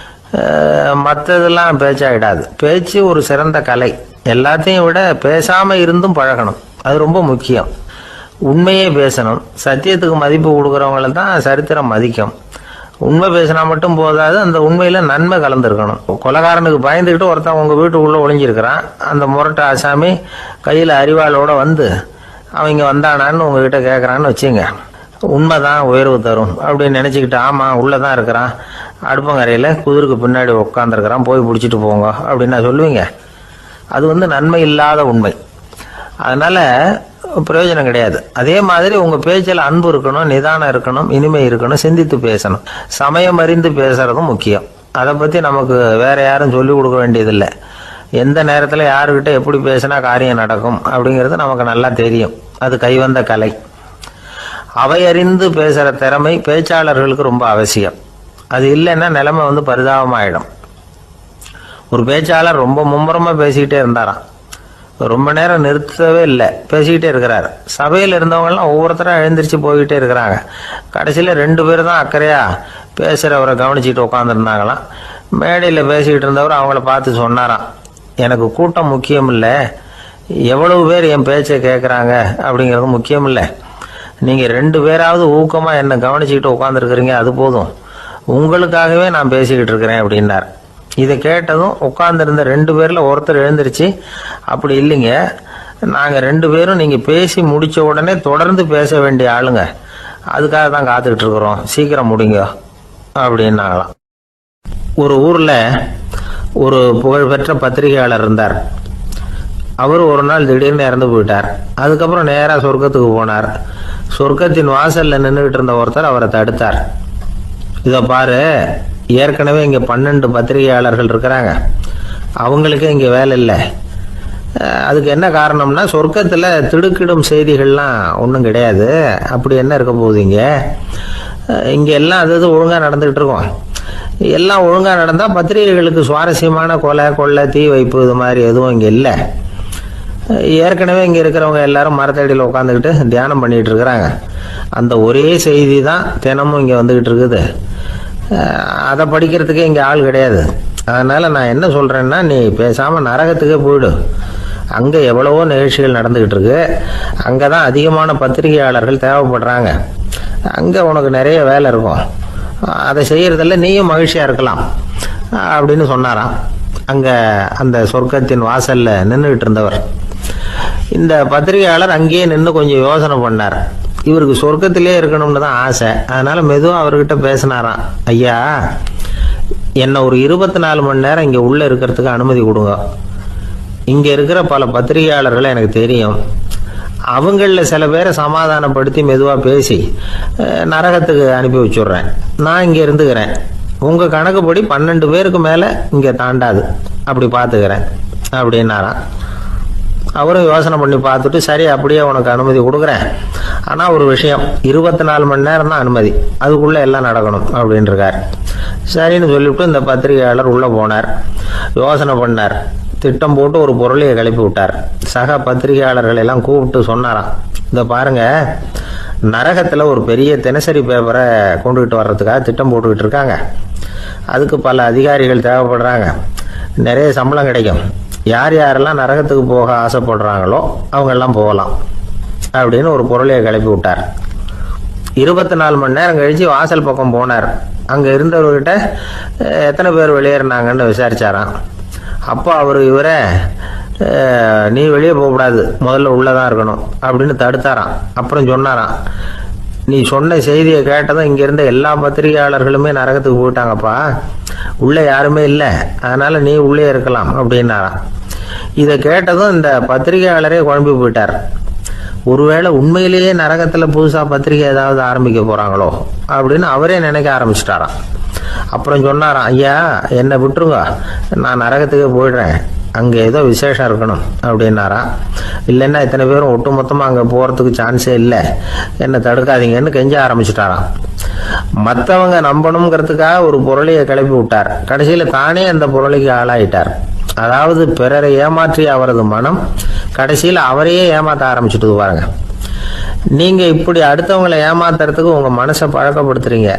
மற்றதெல்லாம் பேச்சாயிடாது. பேச்சு ஒரு சிறந்த கலை. எல்லாத்தையும் விட பேசாம இருந்தும் பழகணும், அது ரொம்ப முக்கியம். உண்மையே பேசணும். சத்தியத்துக்கு மதிப்பு கொடுக்கறவங்கள தான் சரித்திரம் மதிக்கும். உண்மை பேசினா மட்டும் போதாது, அந்த உண்மையில நன்மை கலந்துருக்கணும். கொலைகாரனுக்கு பயந்துக்கிட்டு ஒருத்தன் உங்க வீட்டுக்குள்ள ஒளிஞ்சிருக்கிறான். அந்த முரட்டை ஆசாமி கையில அறிவாளோட அவங்க வந்தானான்னு உங்ககிட்ட கேட்கறான்னு வச்சுங்க. உண்மைதான் உயர்வு தரும் அப்படின்னு நினைச்சுக்கிட்டு, ஆமா உள்ளதான் இருக்கிறான், அடுப்பங்கரையில குதிருக்கு பின்னாடி உட்காந்துருக்கிறான், போய் பிடிச்சிட்டு போங்க அப்படின்னு சொல்லுவீங்க? அது நன்மை இல்லாத உண்மை. அதனால பிரயோஜனம் கிடையாது. அதே மாதிரி உங்க பேச்சில் அன்பு இருக்கணும், நிதானம் இருக்கணும், இனிமை இருக்கணும், சிந்தித்து பேசணும், சமயம் அறிந்து பேசுறதும் முக்கியம். அதை பத்தி நமக்கு வேற யாரும் சொல்லிக் கொடுக்க வேண்டியதில்லை. எந்த நேரத்துல யாருக்கிட்ட எப்படி பேசினா காரியம் நடக்கும் அப்படிங்கிறது நமக்கு நல்லா தெரியும். அது கைவந்த கலை. அவையறிந்து பேசுற திறமை பேச்சாளர்களுக்கு ரொம்ப அவசியம். அது இல்லைன்னா நிலைமை பரிதாபமாயிடும். ஒரு பேச்சாளர் ரொம்ப மும்முரமா பேசிக்கிட்டே இருந்தாராம். ரொம்ப நேரம் நிறுத்தவே இல்லை, பேசிக்கிட்டே இருக்கிறாரு. சபையில் இருந்தவங்க எல்லாம் ஒவ்வொருத்தரும் எழுந்திரிச்சு போய்கிட்டே இருக்கிறாங்க. கடைசியில 2 பேர் தான் அக்கறையா பேசுறவரை கவனிச்சுட்டு உட்காந்துருந்தாங்களாம். மேடையில் பேசிக்கிட்டு இருந்தவர் அவங்கள பார்த்து சொன்னாராம், எனக்கு கூட்டம் முக்கியம் இல்லை, எவ்வளவு பேர் என் பேச்சை கேட்குறாங்க அப்படிங்கிறது முக்கியம் இல்லை. நீங்க 2 பேராவது ஊக்கமா என்னை கவனிச்சுக்கிட்டு உட்காந்துருக்கிறீங்க, அது போதும். உங்களுக்காகவே நான் பேசிக்கிட்டு இருக்கிறேன் அப்படின்னார். இதை கேட்டதும் உட்கார்ந்துருந்த 2 பேர்ல ஒருத்தர் எழுந்திருச்சு, அப்படி இல்லைங்க, நாங்க 2 பேரும் நீங்க பேசி முடிச்ச உடனே தொடர்ந்து பேச வேண்டிய ஆளுங்க, அதுக்காக தான் காத்துக்கிட்டு இருக்கிறோம், சீக்கிரம் முடிங்க அப்படின்னாங்களாம். ஒரு ஊர்ல ஒரு புகழ்பெற்ற பத்திரிகையாளர் இருந்தார். அவர் ஒரு நாள் திடீர்னு இறந்து போயிட்டார். அதுக்கப்புறம் நேராக சொர்க்கத்துக்கு போனார். சொர்க்கத்தின் வாசலில் நின்றுகிட்டு இருந்த ஒருத்தர் அவரை தடுத்தார். இதை பாரு, ஏற்கனவே இங்கே 12 பத்திரிகையாளர்கள் இருக்கிறாங்க, அவங்களுக்கே இங்கே வேலை இல்லை. அதுக்கு என்ன காரணம்னா, சொர்க்கத்தில் திடுக்கிடும் செய்திகள்லாம் ஒன்றும் கிடையாது. அப்படி என்ன இருக்க போகுது இங்கே எல்லாம் அது ஒழுங்காக நடந்துகிட்டு இருக்கோம். எல்லாம் ஒழுங்காக நடந்தால் பத்திரிகைகளுக்கு சுவாரஸ்யமான கொலை கொள்ளை தீ வைப்பு இது மாதிரி எதுவும் இங்கே இல்லை. ஏற்கனவே இங்கே இருக்கிறவங்க எல்லாரும் மரத்தடியில் உட்காந்துக்கிட்டு தியானம் பண்ணிகிட்டு இருக்கிறாங்க. அந்த ஒரே செய்தி தான் தினமும் இங்கே வந்துக்கிட்டு இருக்குது. அதை படிக்கிறதுக்கே இங்கே ஆள் கிடையாது. அதனால் நான் என்ன சொல்கிறேன்னா, நீ பேசாமல் நரகத்துக்கே போயிடு. அங்கே எவ்வளவோ நிகழ்ச்சிகள் நடந்துக்கிட்டு இருக்கு. அங்கே தான் அதிகமான பத்திரிகையாளர்கள் தேவைப்படுறாங்க. அங்கே உனக்கு நிறைய வேலை இருக்கும். அதை செய்கிறதில்ல நீயும் மகிழ்ச்சியாக இருக்கலாம் அப்படின்னு சொன்னாராம். அங்கே அந்த சொர்க்கத்தின் வாசலில் நின்றுக்கிட்டு இருந்தவர். இந்த பத்திரிகையாளர் அங்கேயே நின்று கொஞ்சம் யோசனை பண்ணார். இவருக்கு சொர்க்கத்திலே இருக்கணும்னு தான் ஆசை. அதனால மெதுவாக அவர்கிட்ட பேசினாராம். ஐயா, என்னை ஒரு 24 மணி நேரம் இங்கே உள்ளே இருக்கிறதுக்கு அனுமதி கொடுங்க. இங்கே இருக்கிற பல பத்திரிகையாளர்களை எனக்கு தெரியும். அவங்களில் சில பேரை சமாதானப்படுத்தி மெதுவாக பேசி நரகத்துக்கு அனுப்பி வச்சுட்றேன். நான் இங்கே இருந்துக்கிறேன். உங்கள் கணக்குப்படி 12 பேருக்கு மேலே இங்கே தாண்டாது, அப்படி பார்த்துக்கிறேன் அப்படின்னாராம். அவரும் யோசனை பண்ணி பார்த்துட்டு, சரி அப்படியே உனக்கு அனுமதி கொடுக்குறேன், ஆனால் ஒரு விஷயம், 24 மணி நேரம் தான் அனுமதி, அதுக்குள்ளே எல்லாம் நடக்கணும் அப்படின்ட்டுருக்கார். சரின்னு சொல்லிவிட்டு இந்த பத்திரிகையாளர் உள்ளே போனார். யோசனை பண்ணார். திட்டம் போட்டு ஒரு பொருளையை கிளப்பி விட்டார். சக பத்திரிகையாளர்கள் எல்லாம் கூப்பிட்டு சொன்னாராம். இதை பாருங்க, நரகத்தில் ஒரு பெரிய தினசரி பேப்பரை கொண்டுகிட்டு வர்றதுக்காக திட்டம் போட்டுக்கிட்டு இருக்காங்க. அதுக்கு பல அதிகாரிகள் தேவைப்படுறாங்க. நிறைய சம்பளம் கிடைக்கும். யார் யாரெல்லாம் நரகத்துக்கு போக ஆசைப்படுறாங்களோ அவங்கெல்லாம் போகலாம் அப்படின்னு ஒரு பொருளையை கிளப்பி விட்டார். 24 மணி நேரம் கழித்து வாசல் பக்கம் போனார். அங்கே இருந்தவர்கிட்ட எத்தனை பேர் வெளியேறினாங்கன்னு விசாரிச்சாராம். அப்போ அவர் இவரை, நீ வெளியே போகக்கூடாது, முதல்ல உள்ளே தான் இருக்கணும் அப்படின்னு தடுத்தாராம். அப்புறம் சொன்னாராம், நீ சொன்ன செய்தியை கேட்டதும் இங்கே இருந்த எல்லா பத்திரிகையாளர்களுமே நரகத்துக்கு போயிட்டாங்கப்பா, உள்ளே யாருமே இல்லை, அதனால் நீ உள்ளே இருக்கலாம் அப்படின்னாராம். இதை கேட்டதும் இந்த பத்திரிகையாளரே குழம்பி போயிட்டார். ஒருவேளை உண்மையிலேயே நரகத்தில் புதுசாக பத்திரிகை ஏதாவது ஆரம்பிக்க போகிறாங்களோ அப்படின்னு அவரே நினைக்க ஆரம்பிச்சிட்டாராம். அப்புறம் சொன்னாராம், ஐயா என்னை விட்டுருங்க, நான் நரகத்துக்கே போயிடுறேன், அங்கே ஏதோ விசேஷம் இருக்கணும் அப்படின்னாராம். இல்லைன்னா இத்தனை பேரும் ஒட்டு மொத்தமாக அங்கே போகிறதுக்கு சான்ஸே இல்லை, என்னை தடுக்காதீங்கன்னு கெஞ்ச ஆரம்பிச்சிட்டாராம். மற்றவங்க நம்பணுங்கிறதுக்காக ஒரு பொருளையை கிளப்பி விட்டார். கடைசியில் தானே அந்த பொருளைக்கு ஆளாயிட்டார். அதாவது பிறரை ஏமாற்றிய அவரது மனம் கடைசியில் அவரையே ஏமாற்ற ஆரம்பிச்சுட்டு பாருங்க. நீங்கள் இப்படி அடுத்தவங்களை ஏமாத்துறதுக்கு உங்கள் மனசை பழக்கப்படுத்துறீங்க,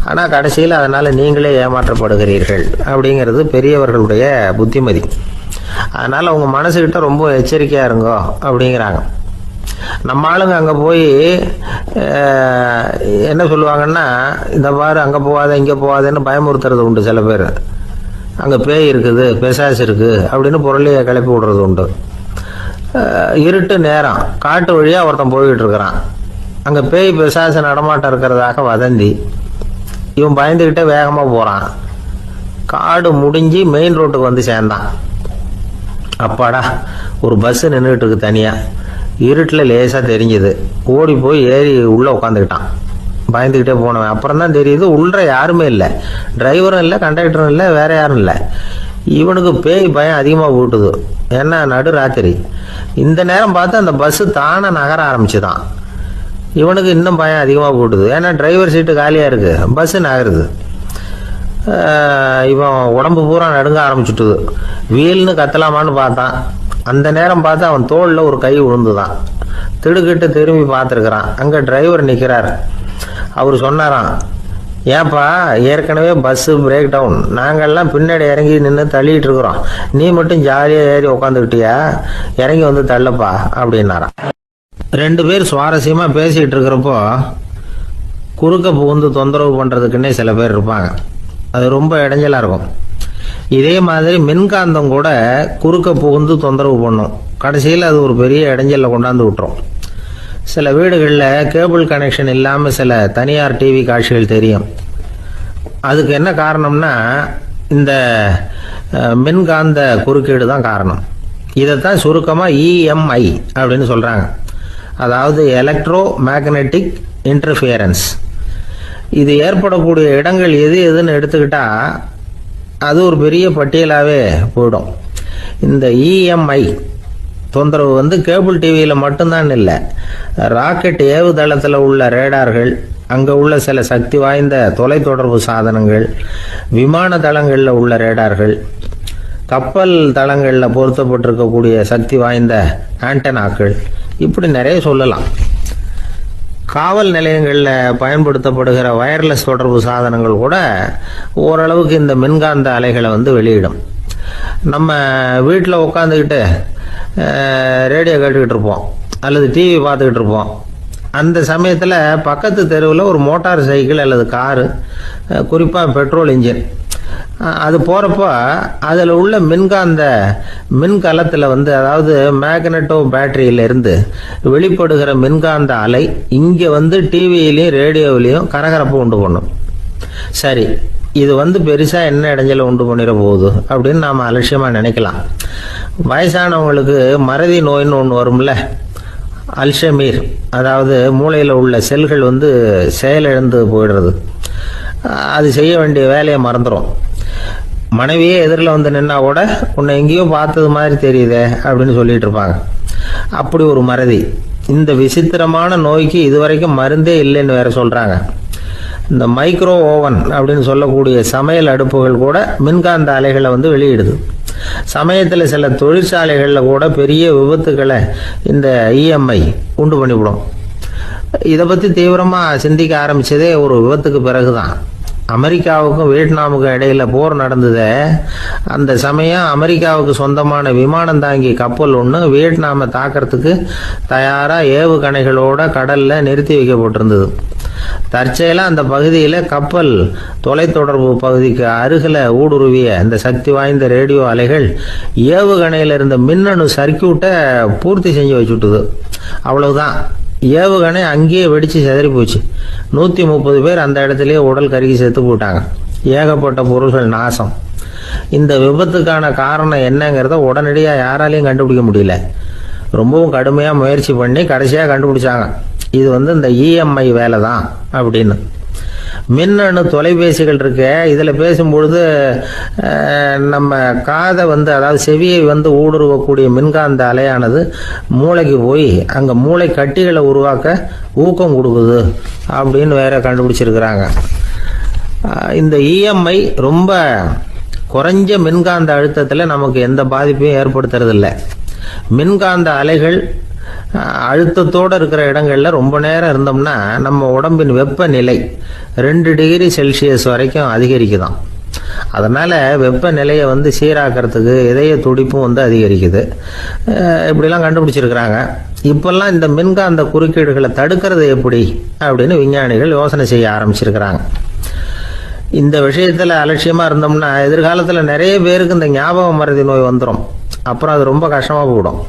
ஆனால் கடைசியில் அதனால் நீங்களே ஏமாற்றப்படுகிறீர்கள் அப்படிங்கிறது பெரியவர்களுடைய புத்திமதி. அதனால் உங்கள் மனசுக்கிட்ட ரொம்ப எச்சரிக்கையாக இருங்கோ அப்படிங்கிறாங்க. நம்ம ஆளுங்க அங்கே போய் என்ன சொல்லுவாங்கன்னா, இந்த பாரு அங்கே போகாத இங்கே போகாதன்னு பயமுறுத்துறது உண்டு. சில பேர் அங்கே பேய் இருக்குது, பிசாசு இருக்குது அப்படின்னு பொருளையை கிளப்பி விடுறது உண்டு. இருட்டு நேரம் காட்டு வழியாக ஒருத்தன் போய்கிட்டு இருக்கிறான். அங்கே பேய் பிசாசு நடமாட்டம் இருக்கிறதாக வதந்தி. இவன் பயந்துக்கிட்டே வேகமாக போகிறான். காடு முடிஞ்சு மெயின் ரோட்டுக்கு வந்து சேர்ந்தான். அப்பாடா, ஒரு பஸ்ஸு நின்றுட்டு இருக்கு தனியாக. இருட்டில் லேசாக தெரிஞ்சுது. ஓடி போய் ஏறி உள்ளே உட்காந்துக்கிட்டான். பயந்துக்கிட்டே போனவன் அப்புறம் தான் தெரியுது உள்ள யாருமே இல்லை, டிரைவரும் இல்லை, கண்டக்டரும் இல்லை, வேற யாரும் இல்லை. இவனுக்கு பேய் பயம் அதிகமாக போட்டுது. ஏன்னா நடு ராத்திரி. இந்த நேரம் பார்த்து அந்த பஸ்ஸு தானே நகர ஆரம்பிச்சுதான். இவனுக்கு இன்னும் பயம் அதிகமாக போட்டுது. ஏன்னா டிரைவர் சீட்டு காலியாக இருக்குது, பஸ்ஸு நகருது. இவன் உடம்பு பூரா நடுங்க ஆரம்பிச்சுட்டுது. வீல்னு கத்தலாமான்னு பார்த்தான். அந்த நேரம் பார்த்து அவன் தோளில் ஒரு கை விழுந்துதான். திடுக்கிட்டு திரும்பி பார்த்துருக்குறான். அங்கே டிரைவர் நிற்கிறார். அவர் சொன்னாராம், ஏன்பா ஏற்கனவே பஸ்ஸு பிரேக் டவுன், நாங்கள்லாம் பின்னாடி இறங்கி நின்று தள்ளிட்டு இருக்கிறோம், நீ மட்டும் ஜாலியாக ஏறி உக்காந்துக்கிட்டியா, இறங்கி வந்து தள்ளுப்பா அப்படின்னாராம். 2 பேர் சுவாரஸ்யமாக பேசிகிட்டு இருக்கிறப்போ குறுக்க புகுந்து தொந்தரவு பண்ணுறதுக்குன்னே சில பேர் இருப்பாங்க. அது ரொம்ப இடைஞ்சலாக இருக்கும். இதே மாதிரி மின்காந்தம் கூட குறுக்க புகுந்து தொந்தரவு பண்ணும். கடைசியில் அது ஒரு பெரிய இடைஞ்சலில் கொண்டாந்து விட்டுரும். சில வீடுகளில் கேபிள் கனெக்ஷன் இல்லாமல் சில தனியார் டிவி காட்சிகள் தெரியும். அதுக்கு என்ன காரணம்னா இந்த மின்காந்த குறுக்கீடு தான் காரணம். இதைத்தான் சுருக்கமாக இஎம்ஐ அப்படின்னு சொல்கிறாங்க. அதாவது எலக்ட்ரோ மேக்னெட்டிக் இன்டர்ஃபியரன்ஸ். இது ஏற்படக்கூடிய இடங்கள் எது எதுன்னு எடுத்துக்கிட்டா அது ஒரு பெரிய பட்டியலாகவே போயிடும். இந்த இஎம்ஐ தொந்தரவு வந்து கேபிள் டிவியில் மட்டும்தான் இல்லை, ராக்கெட் ஏவுதளத்தில் உள்ள ரேடார்கள், அங்கே உள்ள சில சக்தி வாய்ந்த தொலைத்தொடர்பு சாதனங்கள், விமான தளங்களில் உள்ள ரேடார்கள், கப்பல் தளங்களில் பொருத்தப்பட்டிருக்கக்கூடிய சக்தி வாய்ந்த ஆண்டனாக்கள், இப்படி நிறைய சொல்லலாம். காவல் நிலையங்களில் பயன்படுத்தப்படுகிற வயர்லெஸ் தொடர்பு சாதனங்கள் கூட ஓரளவுக்கு இந்த மின்காந்த அலைகளை வந்து வெளியிடும். நம்ம வீட்டில் உட்காந்துக்கிட்டு ரேடியோ கேட்டுக்கிட்டு இருப்போம் அல்லது டிவி பார்த்துக்கிட்டு இருப்போம். அந்த சமயத்தில் பக்கத்து தெருவில் ஒரு மோட்டார் சைக்கிள் அல்லது காரு, குறிப்பாக பெட்ரோல் இன்ஜின், அது போகிறப்போ அதில் உள்ள மின்கலத்தில் வந்து, அதாவது மேக்னட்டோ பேட்டரியிலிருந்து வெளிப்படுகிற மின்காந்த அலை இங்கே வந்து டிவியிலையும் ரேடியோவிலையும் கரகரப்பு உண்டு பண்ணும். சரி, இது வந்து பெருசாக என்ன இடைஞ்சலை உண்டு பண்ணிட போகுது அப்படின்னு நாம் அலட்சியமாக நினைக்கலாம். வயசானவங்களுக்கு மறதி நோயின்னு ஒன்று வரும்ல, அல்ஷமீர், அதாவது மூளையில் உள்ள செல்கள் வந்து செயலிழந்து போயிடுறது, அது செய்ய வேண்டிய வேலையை மறந்துடும். மனைவியே எதிரில் வந்து நின்னா கூட உன்னை எங்கேயோ பார்த்தது மாதிரி தெரியுதே அப்படின்னு சொல்லிட்டு இருப்பாங்க. அப்படி ஒரு மறதி. இந்த விசித்திரமான நோய்க்கு இதுவரைக்கும் மருந்தே இல்லைன்னு வேற சொல்கிறாங்க. இந்த மைக்ரோ ஓவன் அப்படின்னு சொல்லக்கூடிய சமையல் அடுப்புகள் கூட மின்காந்த அலைகளை வந்து வெளியிடுது. சமயத்தில் சில தொழிற்சாலைகளில் கூட பெரிய விபத்துக்களை இந்த இஎம்ஐ உண்டு பண்ணிவிடும். இதை பற்றி தீவிரமாக சிந்திக்க ஆரம்பித்ததே ஒரு விபத்துக்கு பிறகு தான். அமெரிக்காவுக்கும் வியட்நாமுக்கும் இடையில் போர் நடந்தது. அந்த சமயம் அமெரிக்காவுக்கு சொந்தமான விமானம் தாங்கி கப்பல் ஒன்று வியட்நாமை தாக்கிறதுக்கு தயாராக ஏவுகணைகளோட கடலில் நிறுத்தி வைக்கப்பட்டிருந்தது. தற்செயலாக அந்த பகுதியில் கப்பல் தொலைத்தொடர்பு பகுதிக்கு அருகில் ஊடுருவிய இந்த சக்தி வாய்ந்த ரேடியோ அலைகள் ஏவுகணையில் இருந்த மின்னணு சர்க்கியூட்டை பூர்த்தி செஞ்சு வச்சுட்டுது. அவ்வளவுதான், ஏவுகணை அங்கேயே வெடித்து சிதறி போச்சு. 130 பேர் அந்த இடத்துலயே உடல் கருகி செத்து போட்டாங்க. ஏகப்பட்ட பொருள்கள் நாசம். இந்த விபத்துக்கான காரணம் என்னங்கிறத உடனடியாக யாராலையும் கண்டுபிடிக்க முடியல. ரொம்பவும் கடுமையாக முயற்சி பண்ணி கடைசியாக கண்டுபிடிச்சாங்க, இது வந்து இந்த இஎம்ஐ வேலை தான் அப்படின்னு. மின்னணு தொலைபேசிகள் இருக்கு, இதில் பேசும்பொழுது நம்ம காதை வந்து, அதாவது செவியை வந்து ஊடுருவக்கூடிய மின்காந்த அலையானது மூளைக்கு போய் அங்கே மூளை கட்டிகளை உருவாக்க ஊக்கம் கொடுக்குது அப்படின்னு வேற கண்டுபிடிச்சிருக்கிறாங்க. இந்த இஎம்ஐ ரொம்ப குறைஞ்ச மின்காந்த அழுத்தத்தில் நமக்கு எந்த பாதிப்பையும் ஏற்படுத்துறதில்லை. மின்காந்த அலைகள் அழுத்தத்தோடு இருக்கிற இடங்களில் ரொம்ப நேரம் இருந்தோம்னா நம்ம உடம்பின் வெப்பநிலை 2 டிகிரி செல்சியஸ் வரைக்கும் அதிகரிக்குதாம். அதனால் வெப்பநிலையை வந்து சீராக்கிறதுக்கு இதய துடிப்பும் வந்து அதிகரிக்குது. இப்படிலாம் கண்டுபிடிச்சிருக்கிறாங்க. இப்போல்லாம் இந்த மின்காந்த குறுக்கீடுகளை தடுக்கிறது எப்படி அப்படின்னு விஞ்ஞானிகள் யோசனை செய்ய ஆரம்பிச்சிருக்கிறாங்க. இந்த விஷயத்தில் அலட்சியமாக இருந்தோம்னா எதிர்காலத்தில் நிறைய பேருக்கு இந்த ஞாபக மறதி நோய் வந்துடும். அப்புறம் அது ரொம்ப கஷ்டமாக போயிடும்.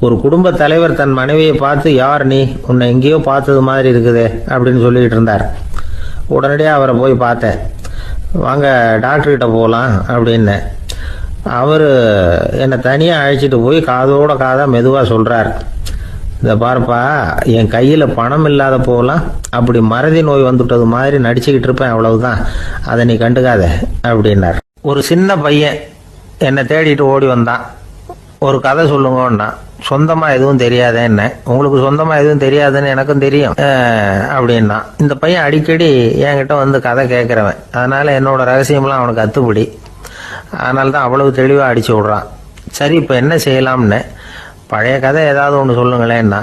ஒரு குடும்ப தலைவர் தன் மனைவியை பார்த்து, யார் நீ, உன்னை எங்கேயோ பார்த்தது மாதிரி இருக்குதே அப்படின்னு சொல்லிட்டு இருந்தார். உடனடியாக அவரை போய் பார்த்தேன். வாங்க டாக்டர்கிட்ட போகலாம் அப்படின்னு. அவர் என்னை தனியாக அழைச்சிட்டு போய் காதோட காதாக மெதுவாக சொல்கிறார், இதை பாருப்பா, என் கையில் பணம் இல்லாத போகலாம் அப்படி மறதி நோய் வந்துட்டது மாதிரி நடிச்சுக்கிட்டு இருப்பேன், அவ்வளவுதான், அதை நீ கண்டுக்காத அப்படின்னார். ஒரு சின்ன பையன் என்னை தேடிட்டு ஓடி வந்தான். ஒரு கதை சொல்லுங்கன்னா, சொந்தமாக எதுவும் தெரியாத என்ன, உங்களுக்கு சொந்தமாக எதுவும் தெரியாதுன்னு எனக்கும் தெரியும் அப்படின்னா. இந்த பையன் அடிக்கடி என்கிட்ட வந்து கதை கேட்குறவன், அதனால் என்னோட ரகசியம்லாம் அவனுக்கு அத்துப்படி. அதனால தான் அவ்வளவு தெளிவாக அடிச்சு விட்றான். சரி, இப்போ என்ன செய்யலாம்னு, பழைய கதை ஏதாவது ஒன்று சொல்லுங்களேன்னா.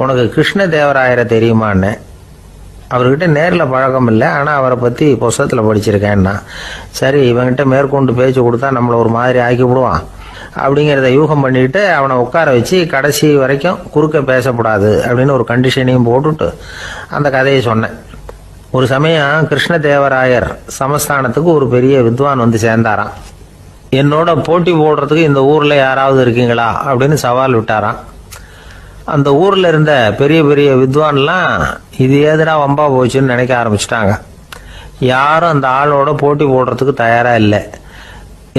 உனக்கு கிருஷ்ணதேவராயரை தெரியுமான்னு. அவர்கிட்ட நேரில் பழக்கம் இல்லை, ஆனால் அவரை பற்றி புஸ்தகத்தில் படிச்சிருக்கேன்னா. சரி, இவங்கிட்ட மேற்கொண்டு பேச்சு கொடுத்தா நம்மளை ஒரு மாதிரி ஆக்கி விடுவான் அப்படிங்கிறத யூகம் பண்ணிக்கிட்டு அவனை உட்கார வச்சு கடைசி வரைக்கும் குறுக்க பேசக்கூடாது அப்படின்னு ஒரு கண்டிஷனையும் போட்டுட்டு அந்த கதையை சொன்னேன். ஒரு சமயம் கிருஷ்ணதேவராயர் சமஸ்தானத்துக்கு ஒரு பெரிய வித்வான் வந்து சேர்ந்தாராம். என்னோட போட்டி போடுறதுக்கு இந்த ஊரில் யாராவது இருக்கீங்களா அப்படின்னு சவால் விட்டாராம். அந்த ஊரில் இருந்த பெரிய பெரிய வித்வான்லாம் இது ஏதுடா வம்பா போச்சுன்னு நினைக்க ஆரம்பிச்சிட்டாங்க. யாரும் அந்த ஆளோட போட்டி போடுறதுக்கு தயாராக இல்லை.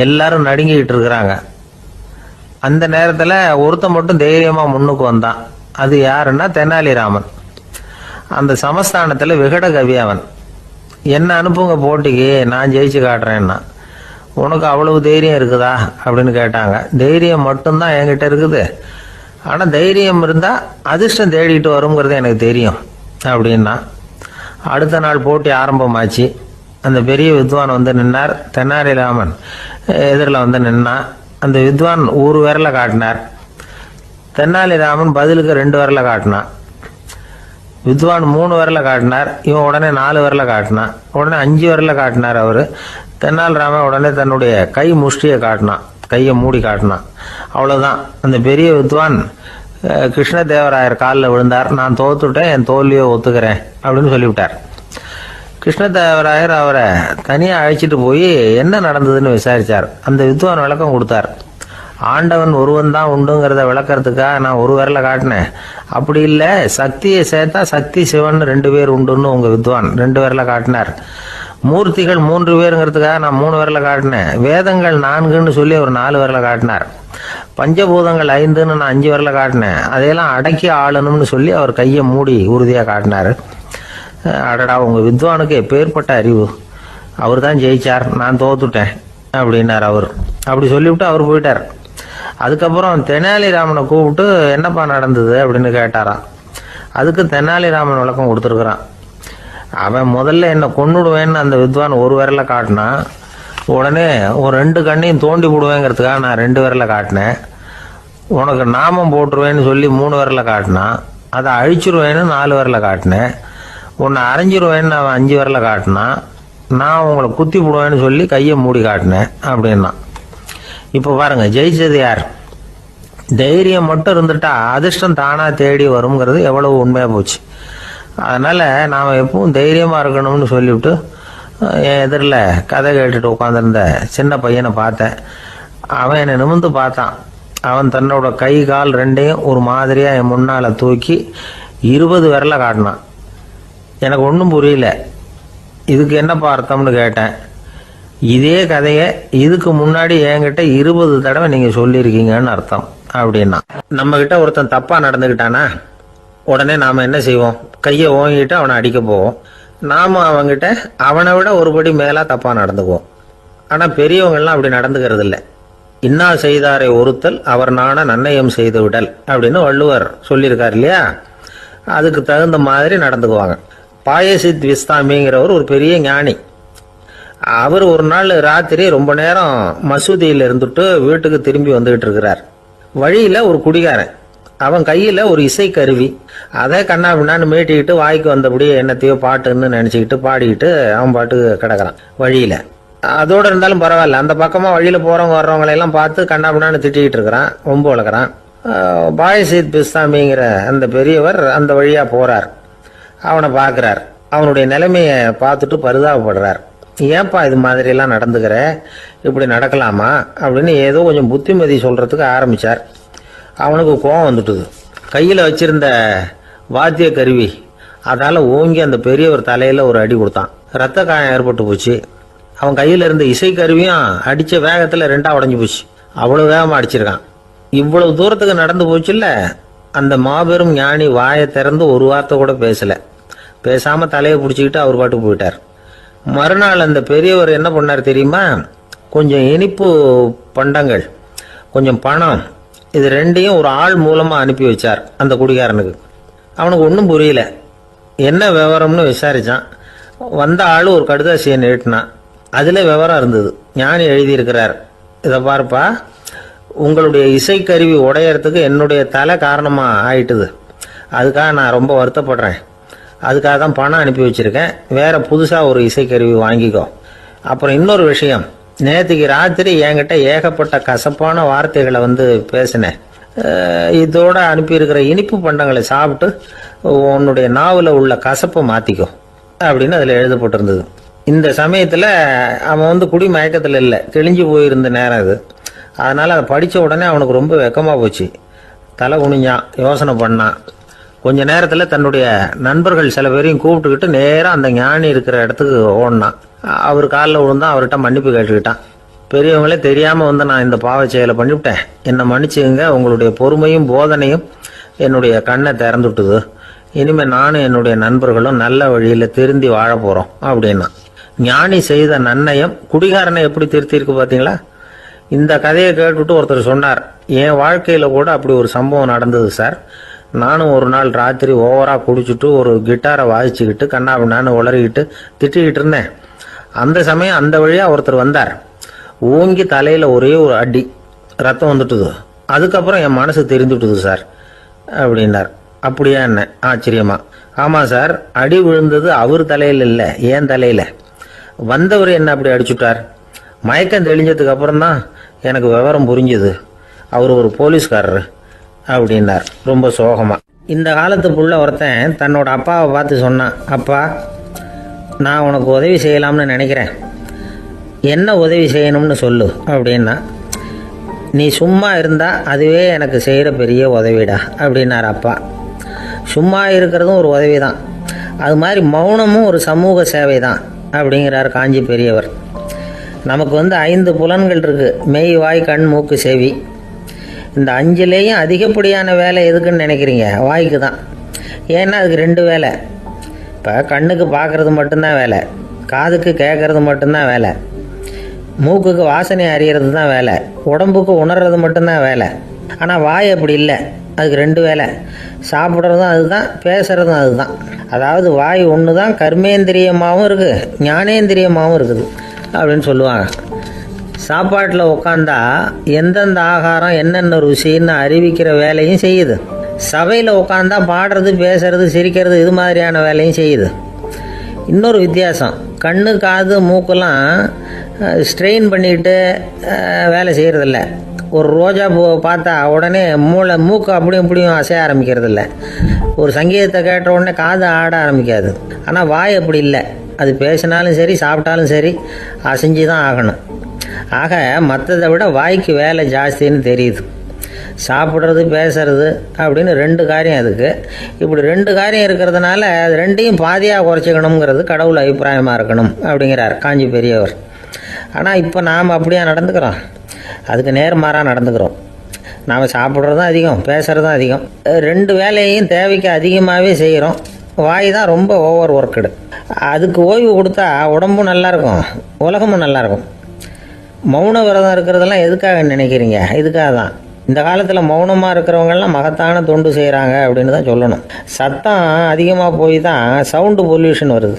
எல்லாரும் நடுங்கிக்கிட்டு இருக்கிறாங்க. அந்த நேரத்தில் ஒருத்தன் மட்டும் தைரியமாக முன்னுக்கு வந்தான். அது யாருன்னா தெனாலிராமன். அந்த சமஸ்தானத்தில் விகட கவி அவன். என்ன அனுப்புங்க போட்டிக்கு, நான் ஜெயிச்சு காட்டுறேன்னா. உனக்கு அவ்வளவு தைரியம் இருக்குதா அப்படின்னு கேட்டாங்க. தைரியம் மட்டும்தான் என்கிட்ட இருக்குது, ஆனால் தைரியம் இருந்தால் அதிர்ஷ்டம் தேடிட்டு வருங்கிறது எனக்கு தெரியும் அப்படின்னா. அடுத்த நாள் போட்டி ஆரம்பமாச்சு. அந்த பெரிய வித்வான் வந்து நின்னார். தெனாலிராமன் எதிரில் வந்து நின்னான். அந்த வித்வான் ஒரு விரலை காட்டினார். தெனாலிராமன் பதிலுக்கு 2 விரலை காட்டினான். வித்வான் 3 விரலை காட்டினார். இவன் உடனே 4 விரலை காட்டினான். உடனே 5 விரலை காட்டினார் அவர். தெனாலிராமன் உடனே தன்னுடைய கை முஷ்டியை காட்டினான், கையை மூடி காட்டினான். அவ்வளோதான். அந்த பெரிய வித்வான் கிருஷ்ணதேவராயர் காலில் விழுந்தார். நான் தோத்துட்டேன், என் தோல்வியை ஒத்துக்கிறேன் அப்படின்னு சொல்லிவிட்டார். கிருஷ்ணதேவராயர் அவரை தனியாக அழைச்சிட்டு போய் என்ன நடந்ததுன்னு விசாரித்தார். அந்த வித்வான் விளக்கம் கொடுத்தார். ஆண்டவன் ஒருவன் தான் உண்டுங்கிறத விளக்கறதுக்காக நான் ஒரு விரலை காட்டினேன். அப்படி இல்லை, சக்தியை சேர்த்தா சக்தி சிவன் 2 பேர் உண்டுன்னு உங்கள் வித்வான் 2 விரலை காட்டினார். மூர்த்திகள் 3 பேருங்கிறதுக்காக நான் 3 விரலை காட்டினேன். வேதங்கள் 4ன்னு சொல்லி அவர் 4 விரலை காட்டினார். பஞ்சபூதங்கள் 5ன்னு நான் 5 விரலை காட்டினேன். அதையெல்லாம் அடக்கி ஆளணும்னு சொல்லி அவர் கையை மூடி உறுதியாக காட்டினார். அடடா, உங்கள் வித்வானுக்கு எப்பேற்பட்ட அறிவு! அவர் தான் ஜெயிச்சார், நான் தோத்துட்டேன் அப்படின்னார் அவர். அப்படி சொல்லிவிட்டு அவர் போயிட்டார். அதுக்கப்புறம் தெனாலிராமனை கூப்பிட்டு என்னப்பா நடந்தது அப்படின்னு கேட்டாராம். அதுக்கு தெனாலிராமன் விளக்கம் கொடுத்துருக்குறான். அவன் முதல்ல என்னை கொன்னுடுவேன்னு அந்த வித்வான் ஒரு விரலை காட்டினான். உடனே ஒரு 2 கண்ணையும் தோண்டி விடுவேங்கிறதுக்காக நான் 2 விரலை காட்டினேன். உனக்கு நாமம் போட்டுருவேன்னு சொல்லி 3 விரலை காட்டினான். அதை அழிச்சிருவேன்னு 4 விரலை காட்டினேன். உன்னை அரைஞ்சிருவேன்னு அவன் 5 விரலை காட்டினான். நான் உங்களை குத்தி விடுவேன்னு சொல்லி கையை மூடி காட்டினேன் அப்படின்னா. இப்போ பாருங்க, ஜெயிச்சது யார்? தைரியம் மட்டும் இருந்துட்டா அதிர்ஷ்டம் தானா தேடி வருங்கிறது எவ்வளவு உண்மையா போச்சு. அதனால நாம் எப்பவும் தைரியமா இருக்கணும்னு சொல்லிவிட்டு என் எதிரில் கதை கேட்டுட்டு உட்காந்துருந்த சின்ன பையனை பார்த்தேன். அவன் என்னை நிமிர்ந்து பார்த்தான். அவன் தன்னோட கை கால் 2ஐயும் ஒரு மாதிரியா என் முன்னால தூக்கி 20 விரலை காட்டினான். எனக்கு ஒன்றும் புரியல. இதுக்கு என்னப்பா அர்த்தம்னு கேட்டேன். இதே கதையை இதுக்கு முன்னாடி என்கிட்ட 20 தடவை நீங்க சொல்லியிருக்கீங்கன்னு அர்த்தம் அப்படின்னா. நம்ம கிட்ட ஒருத்தன் தப்பா நடந்துக்கிட்டானா உடனே நாம என்ன செய்வோம்? கையை ஓங்கிட்டு அவனை அடிக்க போவோம். நாம அவங்கிட்ட அவனை விட ஒருபடி மேலா தப்பா நடந்துக்குவோம். ஆனா பெரியவங்கெல்லாம் அப்படி நடந்துக்கிறது இல்லை. இன்னா செய்தாரை ஒருத்தல் அவர் நாண நன்னயம் செய்து விடல் அப்படின்னு வள்ளுவர் சொல்லியிருக்காரு இல்லையா? அதுக்கு தகுந்த மாதிரி நடந்துக்குவாங்க. பாயசித் விஸ்தாமிங்கிறவர் ஒரு பெரிய ஞானி. அவர் ஒரு நாள் ராத்திரி ரொம்ப நேரம் மசூதியில் இருந்துட்டு வீட்டுக்கு திரும்பி வந்துகிட்டு இருக்கிறார். வழியில ஒரு குடிகாரன், அவன் கையில ஒரு இசை கருவி, அதை கண்ணா பின்னான்னு மீட்டிக்கிட்டு வாய்க்கு வந்தபடி என்னத்தையோ பாட்டுன்னு நினைச்சுக்கிட்டு பாடிக்கிட்டு அவன் பாட்டுக்கு கிடக்குறான் வழியில. அதோடு இருந்தாலும் பரவாயில்ல, அந்த பக்கமா வழியில போறவங்க வர்றவங்களை எல்லாம் பார்த்து கண்ணா பின்னான்னு திட்டிக்கிட்டு இருக்கிறான், ரொம்ப வளர்க்குறான். பாயசித் பிஸ்தாமிங்கிற அந்த பெரியவர் அந்த வழியா போறார். அவனை பார்க்கிறார். அவனுடைய நிலைமையை பார்த்துட்டு பரிதாபப்படுறார். ஏன்பா இது மாதிரி எல்லாம் நடந்துக்கிற, இப்படி நடக்கலாமா அப்படின்னு ஏதோ கொஞ்சம் புத்திமதி சொல்றதுக்கு ஆரம்பிச்சார். அவனுக்கு கோபம் வந்துட்டுது. கையில் வச்சிருந்த வாத்திய கருவி அதால ஓங்கி அந்த பெரியவர் தலையில ஒரு அடி கொடுத்தான். ரத்த காயம் ஏற்பட்டு போச்சு. அவன் கையில இருந்த இசை கருவியும் அடிச்ச வேகத்துல 2ஆ உடஞ்சி போச்சு. அவ்வளவு வேகமா அடிச்சிருக்கான். இவ்வளவு தூரத்துக்கு நடந்து போச்சுல்ல. அந்த மாபெரும் ஞானி வாயை திறந்து ஒரு வார்த்தை கூட பேசல. பேசாம தலையை பிடிச்சிக்கிட்டு அவர் பாட்டுக்கு போயிட்டார். மறுநாள் அந்த பெரியவர் என்ன பண்ணார் தெரியுமா? கொஞ்சம் இனிப்பு பண்டங்கள், கொஞ்சம் பணம், இது 2ஐயும் ஒரு ஆள் மூலமா அனுப்பி வச்சார் அந்த குடிகாரனுக்கு. அவனுக்கு ஒன்றும் புரியல. என்ன விவரம்னு விசாரிச்சான். வந்த ஆள் ஒரு கடுதாசியை நீட்டினான். அதுல விவரம் இருந்தது. ஞானி எழுதியிருக்கிறார், இதை பார்ப்பா, உங்களுடைய இசைக்கருவி உடையறதுக்கு என்னுடைய தலை காரணமா ஆயிட்டுது. அதுக்காக நான் ரொம்ப வருத்தப்படுறேன். அதுக்காக தான் பணம் அனுப்பி வச்சிருக்கேன். வேற புதுசா ஒரு இசைக்கருவி வாங்கிக்கோ. அப்புறம் இன்னொரு விஷயம், நேற்றுக்கு ராத்திரி என்கிட்ட ஏகப்பட்ட கசப்பான வார்த்தைகளை வந்து பேசினேன். இதோட அனுப்பியிருக்கிற இனிப்பு பண்டங்களை சாப்பிட்டு உன்னுடைய நாவல உள்ள கசப்பை மாத்திக்கோ அப்படின்னு அதுல எழுதப்பட்டிருந்தது. இந்த சமயத்துல அவன் வந்து குடி மயக்கத்துல இல்லை, தெளிஞ்சு போயிருந்த நேரம் அது. அதனால அதை படிச்ச உடனே அவனுக்கு ரொம்ப வெக்கமா போச்சு. தலை குனிஞ்சான், யோசனை பண்ணான். கொஞ்ச நேரத்துல தன்னுடைய நண்பர்கள் சில பேரையும் கூப்பிட்டுக்கிட்டு நேரம் அந்த ஞானி இருக்கிற இடத்துக்கு ஓடினான். அவர் காலில் விழுந்தான். அவர்கிட்ட மன்னிப்பு கேட்டுக்கிட்டான். பெரியவங்களே தெரியாமல் வந்து நான் இந்த பாவ செயலை பண்ணிவிட்டேன், என்னை மன்னிச்சுங்க, உங்களுடைய பொறுமையும் போதனையும் என்னுடைய கண்ணை திறந்துட்டுது, இனிமேல் நானும் என்னுடைய நண்பர்களும் நல்ல வழியில் திருந்தி வாழ போகிறோம் அப்படின்னா. ஞானி செய்த நன்னயம் குடிகாரனை எப்படி திருத்திருக்கு பார்த்தீங்களா? இந்த கதையை கேட்டுவிட்டு ஒருத்தர் சொன்னார், என் வாழ்க்கையில் கூட அப்படி ஒரு சம்பவம் நடந்தது சார். நானும் ஒரு நாள் ராத்திரி ஓவராக குடிச்சிட்டு ஒரு கிட்டாரை வாசிச்சுக்கிட்டு கண்ணாபின்னான்னு உளறிக்கிட்டு திட்டிக்கிட்டு இருந்தேன். அந்த சமயம் அந்த வழியாக ஒருத்தர் வந்தார். ஓங்கி தலையில் ஒரே ஒரு அடி, ரத்தம் வந்துட்டுது. அதுக்கப்புறம் என் மனசு தெரிந்துவிட்டுது சார் அப்படின்னார். அப்படியா என்ன ஆச்சரியமா? ஆமாம் சார், அடி விழுந்தது அவர் தலையில் இல்லை, என் தலையில். வந்தவர் என்ன அப்படி அடிச்சுட்டார். மயக்கம் தெளிஞ்சதுக்கு அப்புறம்தான் எனக்கு விவரம் புரிஞ்சுது, அவர் ஒரு போலீஸ்காரரு அப்படின்னார் ரொம்ப சோகமாக. இந்த காலத்து புள்ள ஒருத்தன் தன்னோட அப்பாவை பார்த்து சொன்னான், அப்பா நான் உனக்கு உதவி செய்யலாம்னு நினைக்கிறேன், என்ன உதவி செய்யணும்னு சொல்லு அப்படின்னா. நீ சும்மா இருந்தால் அதுவே எனக்கு செய்கிற பெரிய உதவிடா அப்படின்னார் அப்பா. சும்மா இருக்கிறதும் ஒரு உதவி தான், அது மாதிரி மௌனமும் ஒரு சமூக சேவை தான் அப்படிங்கிறார் காஞ்சி பெரியவர். நமக்கு 5 புலன்கள் இருக்குது, மெய் வாய் கண் மூக்கு செவி. இந்த 5லேயும் அதிகப்படியான வேலை எதுக்குன்னு நினைக்கிறீங்க? வாய்க்கு தான். ஏன்னா அதுக்கு 2 வேலை. இப்போ கண்ணுக்கு பார்க்குறது மட்டும்தான் வேலை, காதுக்கு கேட்குறது மட்டும்தான் வேலை, மூக்குக்கு வாசனை அறியறது தான் வேலை, உடம்புக்கு உணர்றது மட்டும்தான் வேலை. ஆனால் வாய் அப்படி இல்லை, அதுக்கு 2 வேலை. சாப்பிட்றதும் அதுதான், பேசுகிறதும் அதுதான். அதாவது வாய் ஒன்று தான் கர்மேந்திரியமாகவும் இருக்குது, ஞானேந்திரியமாகவும் இருக்குது அப்படின்னு சொல்லுவாங்க. சாப்பாட்டில் உட்காந்தா எந்தெந்த ஆகாரம் என்னென்ன ருசின்னு அறிவிக்கிற வேலையும் செய்யுது. சபையில் உட்காந்தா பாடுறது, பேசுறது, சிரிக்கிறது, இது மாதிரியான வேலையும் செய்யுது. இன்னொரு வித்தியாசம், கண்ணு காது மூக்கெல்லாம் ஸ்ட்ரெயின் பண்ணிக்கிட்டு வேலை செய்கிறதில்ல. ஒரு ரோஜா பூவை பார்த்தா உடனே மூக்கு அப்படியும் இப்படியும் அசைய ஆரம்பிக்கிறதில்ல. ஒரு சங்கீதத்தை கேட்ட உடனே காது ஆட ஆரம்பிக்காது. ஆனால் வாய் அப்படி இல்லை, அது பேசினாலும் சரி சாப்பிட்டாலும் சரி அசைஞ்சு தான் ஆகணும். ஆக மற்றதை விட வாய்க்கு வேலை ஜாஸ்தின்னு தெரியுது. சாப்பிட்றது பேசுறது அப்படின்னு 2 காரியம் அதுக்கு. இப்படி 2 காரியம் இருக்கிறதுனால அது 2ஐயும் பாதியாக குறைச்சிக்கணுங்கிறது கடவுள் அபிப்பிராயமாக இருக்கணும் அப்படிங்கிறார் காஞ்சி பெரியவர். ஆனால் இப்போ நாம் அப்படியா நடந்துக்கிறோம்? அதுக்கு நேர்மாறாக நடந்துக்கிறோம். நாம் சாப்பிட்றதும் அதிகம், பேசுகிறதும் அதிகம், 2 வேலையையும் தேவைக்கு அதிகமாகவே செய்கிறோம். வாய் தான் ரொம்ப ஓவர் ஒர்க்குடு. அதுக்கு ஓய்வு கொடுத்தா உடம்பும் நல்லாயிருக்கும், உலகமும் நல்லாயிருக்கும். மௌன விரதம் இருக்கிறதெல்லாம் எதுக்காக நினைக்கிறீங்க? இதுக்காக தான். இந்த காலத்தில் மௌனமாக இருக்கிறவங்கெல்லாம் மகத்தான தொண்டு செய்கிறாங்க அப்படின்னு தான் சொல்லணும். சத்தம் அதிகமாக போய் தான் சவுண்டு பொல்யூஷன் வருது.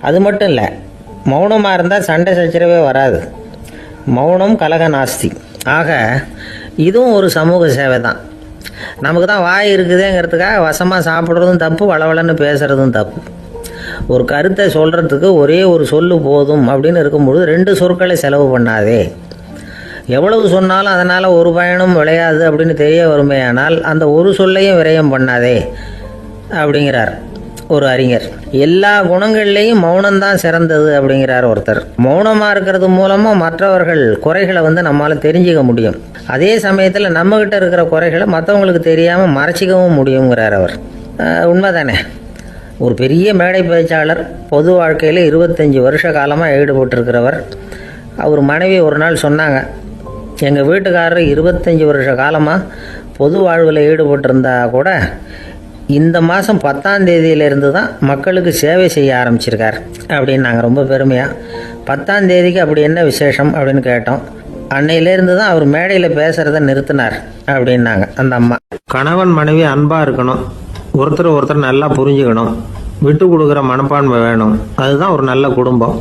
அது மட்டும் இல்லை, மௌனமாக இருந்தால் சண்டை சச்சரவே வராது. மௌனம் கலக நாஸ்தி. ஆக இதுவும் ஒரு சமூக சேவை தான். நமக்கு தான் வாய் இருக்குதுங்கிறதுக்காக வசமாக சாப்பிட்றதும் தப்பு, வளவளன்னு பேசுகிறதும் தப்பு. ஒரு கருத்தை சொல்கிறதுக்கு ஒரே ஒரு சொல்லு போதும் அப்படின்னு இருக்கும்பொழுது 2 சொற்களை செலவு பண்ணாதே. எவ்வளவு சொன்னாலும் அதனால் ஒரு பயனும் விளையாது அப்படின்னு தெரிய வருமேயானால் அந்த ஒரு சொல்லையும் விரயம் பண்ணாதே அப்படிங்கிறார் ஒரு அறிஞர். எல்லா குணங்கள்லேயும் மௌனம்தான் சிறந்தது அப்படிங்கிறார் ஒருத்தர். மௌனமாக இருக்கிறது மூலமாக மற்றவர்கள் குறைகளை நம்மளால் தெரிஞ்சிக்க முடியும். அதே சமயத்தில் நம்மகிட்ட இருக்கிற குறைகளை மற்றவங்களுக்கு தெரியாமல் மறைச்சிக்கவும் முடியுங்கிறார் அவர். உண்மைதானே? ஒரு பெரிய மேடை பேச்சாளர், பொது வாழ்க்கையில் 25 வருஷ காலமாக ஈடுபட்டிருக்கிறவர். அவர் மனைவி ஒரு நாள் சொன்னாங்க, எங்கள் வீட்டுக்காரர் 25 வருஷ காலமாக பொது வாழ்வில் ஈடுபட்டிருந்தா கூட இந்த மாதம் 10ஆம் தேதியிலேருந்து தான் மக்களுக்கு சேவை செய்ய ஆரம்பிச்சிருக்கார் அப்படின்னு நாங்கள் ரொம்ப பெருமையாக. 10ஆம் தேதிக்கு அப்படி என்ன விசேஷம் அப்படின்னு கேட்டோம். அன்னையிலேருந்து தான் அவர் மேடையில் பேசுகிறத நிறுத்தினார் அப்படின்னாங்க அந்த அம்மா. கணவன் மனைவி அன்பாக இருக்கணும், ஒருத்தர் நல்லா புரிஞ்சுக்கணும், விட்டு கொடுக்குற மனப்பான்மை வேணும். அதுதான் ஒரு நல்ல குடும்பம்.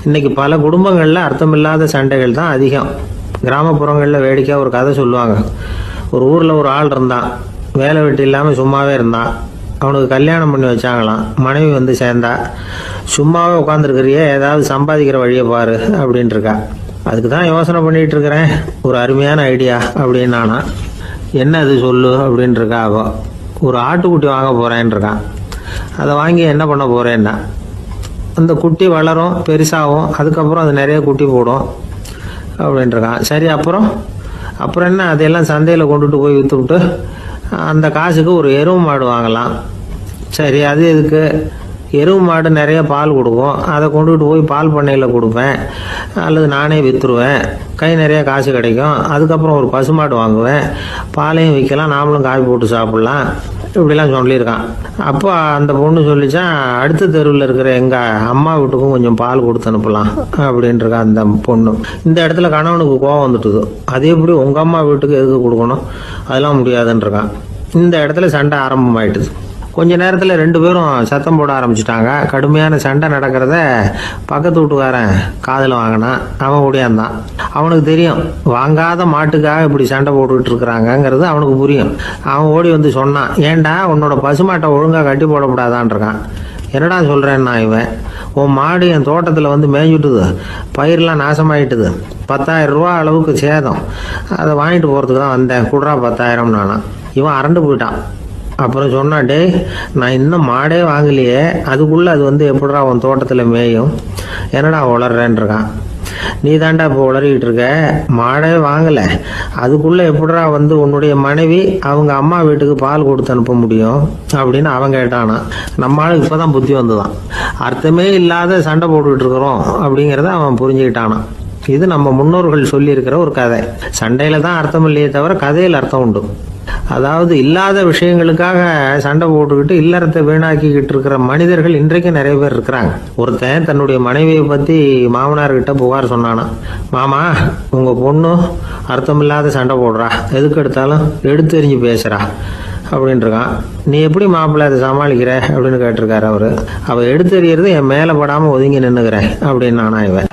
இன்றைக்கி பல குடும்பங்களில் அர்த்தமில்லாத சண்டைகள் தான் அதிகம். கிராமப்புறங்களில் வேடிக்கையாக ஒரு கதை சொல்லுவாங்க. ஒரு ஊரில் ஒரு ஆள் இருந்தான், வேலை வெட்டி இல்லாமல் சும்மாவே இருந்தான். அவனுக்கு கல்யாணம் பண்ணி வச்சாங்களாம். மனைவி சேர்ந்தா, சும்மாவே உட்காந்துருக்கிறியே, ஏதாவது சம்பாதிக்கிற வழியை பாரு அப்படின்ட்டுருக்கா. அதுக்கு தான் யோசனை பண்ணிகிட்டு இருக்கிறேன், ஒரு அருமையான ஐடியா அப்படின்னானா. என்ன அது சொல்லு அப்படின்ட்டுருக்கா. அவ ஒரு ஆட்டுக்குட்டி வாங்க போகிறேன்ருக்கான். அதை வாங்கி என்ன பண்ண போகிறேன்னா, அந்த குட்டி வளரும், பெருசாகும், அதுக்கப்புறம் அது நிறைய குட்டி போடும் அப்படின்ட்டுருக்கான். சரி, அப்புறம் என்ன, அதையெல்லாம் சந்தையில் கொண்டுட்டு போய் விற்றுவிட்டு அந்த காசுக்கு ஒரு எருவு மாடு வாங்கலாம். சரி, அது எதுக்கு? எருவு மாடு நிறைய பால் கொடுக்கும், அதை கொண்டுகிட்டு போய் பால் பண்ணையில் கொடுப்பேன், அல்லது நானே விற்றுருவேன், கை நிறைய காசு கிடைக்கும். அதுக்கப்புறம் ஒரு பசுமாடு வாங்குவேன், பாலையும் விற்கலாம், நாமளும் காய் போட்டு சாப்பிட்லாம், இப்படிலாம் சொல்லியிருக்கான். அப்போ அந்த பொண்ணு சொல்லிச்சான், அடுத்த தெருவில் இருக்கிற எங்கள் அம்மா வீட்டுக்கும் கொஞ்சம் பால் கொடுத்து அனுப்பலாம் அப்படின்ட்டுருக்கா அந்த பொண்ணு. இந்த இடத்துல கணவனுக்கு கோவம் வந்துட்டுது. அது எப்படி உங்கள் அம்மா வீட்டுக்கு எதுக்கு கொடுக்கணும், அதெல்லாம் முடியாதுன்றிருக்கான். இந்த இடத்துல சண்டை ஆரம்பமாயிட்டுது. கொஞ்ச நேரத்தில் ரெண்டு பேரும் சத்தம் போட ஆரம்பிச்சிட்டாங்க. கடுமையான சண்டை நடக்கிறத பக்கத்து வீட்டுக்காரன் காதில் வாங்கினான். அவன் ஓடியாந்தான். அவனுக்கு தெரியும் வாங்காத மாட்டுக்காக இப்படி சண்டை போட்டுக்கிட்டு இருக்கிறாங்கங்கிறது அவனுக்கு புரியும். அவன் ஓடி வந்து சொன்னான், ஏண்டா உன்னோட பசுமாட்டை ஒழுங்காக கட்டி போடக்கூடாதான்ருக்கான். என்னடா சொல்கிறேன்னா இவன், உன் மாடு என் தோட்டத்தில் வந்து மேய்ஞ்சுட்டுது, பயிரெலாம் நாசமாயிட்டுது, 10,000 ரூபா அளவுக்கு சேதம், அதை வாங்கிட்டு போகிறதுக்கு தான் வந்தேன், குடுறா 10,000 நானா. இவன் அரண்டு போயிட்டான். அப்புறம் சொன்னான், டே நான் இன்னும் மாடே வாங்கலையே, அதுக்குள்ளே அது வந்து எப்படிடா உன் தோட்டத்தில் மேயும், என்னடா உளறேன்ருக்கான். நீ தாண்டா இப்போ உளறிக்கிட்டு இருக்க, மாடே வாங்கலை, அதுக்குள்ளே எப்படிடா வந்து உன்னுடைய மனைவி அவங்க அம்மா வீட்டுக்கு பால் கொடுத்து அனுப்ப முடியும் அப்படின்னு அவன் கேட்டானா. நம்மளால இப்போ தான் புத்தி வந்துதான். அர்த்தமே இல்லாத சண்டை போட்டுக்கிட்டு இருக்கிறோம் அப்படிங்கிறத அவன் புரிஞ்சுக்கிட்டானான். இது நம்ம முன்னோர்கள் சொல்லியிருக்கிற ஒரு கதை. சண்டையில் தான் அர்த்தம் இல்லையே தவிர கதையில் அர்த்தம் உண்டு. அதாவது இல்லாத விஷயங்களுக்காக சண்டை போட்டுக்கிட்டு இல்லறத்தை வீணாக்கிக்கிட்டு இருக்கிற மனிதர்கள் இன்றைக்கு நிறைய பேர் இருக்கிறாங்க. ஒருத்தன் தன்னுடைய மனைவியை பற்றி மாமனார்கிட்ட புகார் சொன்னானா, மாமா உங்கள் பொண்ணு அர்த்தமில்லாத சண்டை போடுறா, எதுக்கு எடுத்தாலும் எடுத்தெறிஞ்சு பேசுகிறா அப்படின்ட்டுருக்கான். நீ எப்படி மாப்பிள்ளை அதை சமாளிக்கிற அப்படின்னு கேட்டிருக்காரு அவரு. அவள் எடுத்தெறியறது என் மேலே படாமல் ஒதுங்கி நின்றுக்கிறேன் அப்படின்னு நானா இவன்.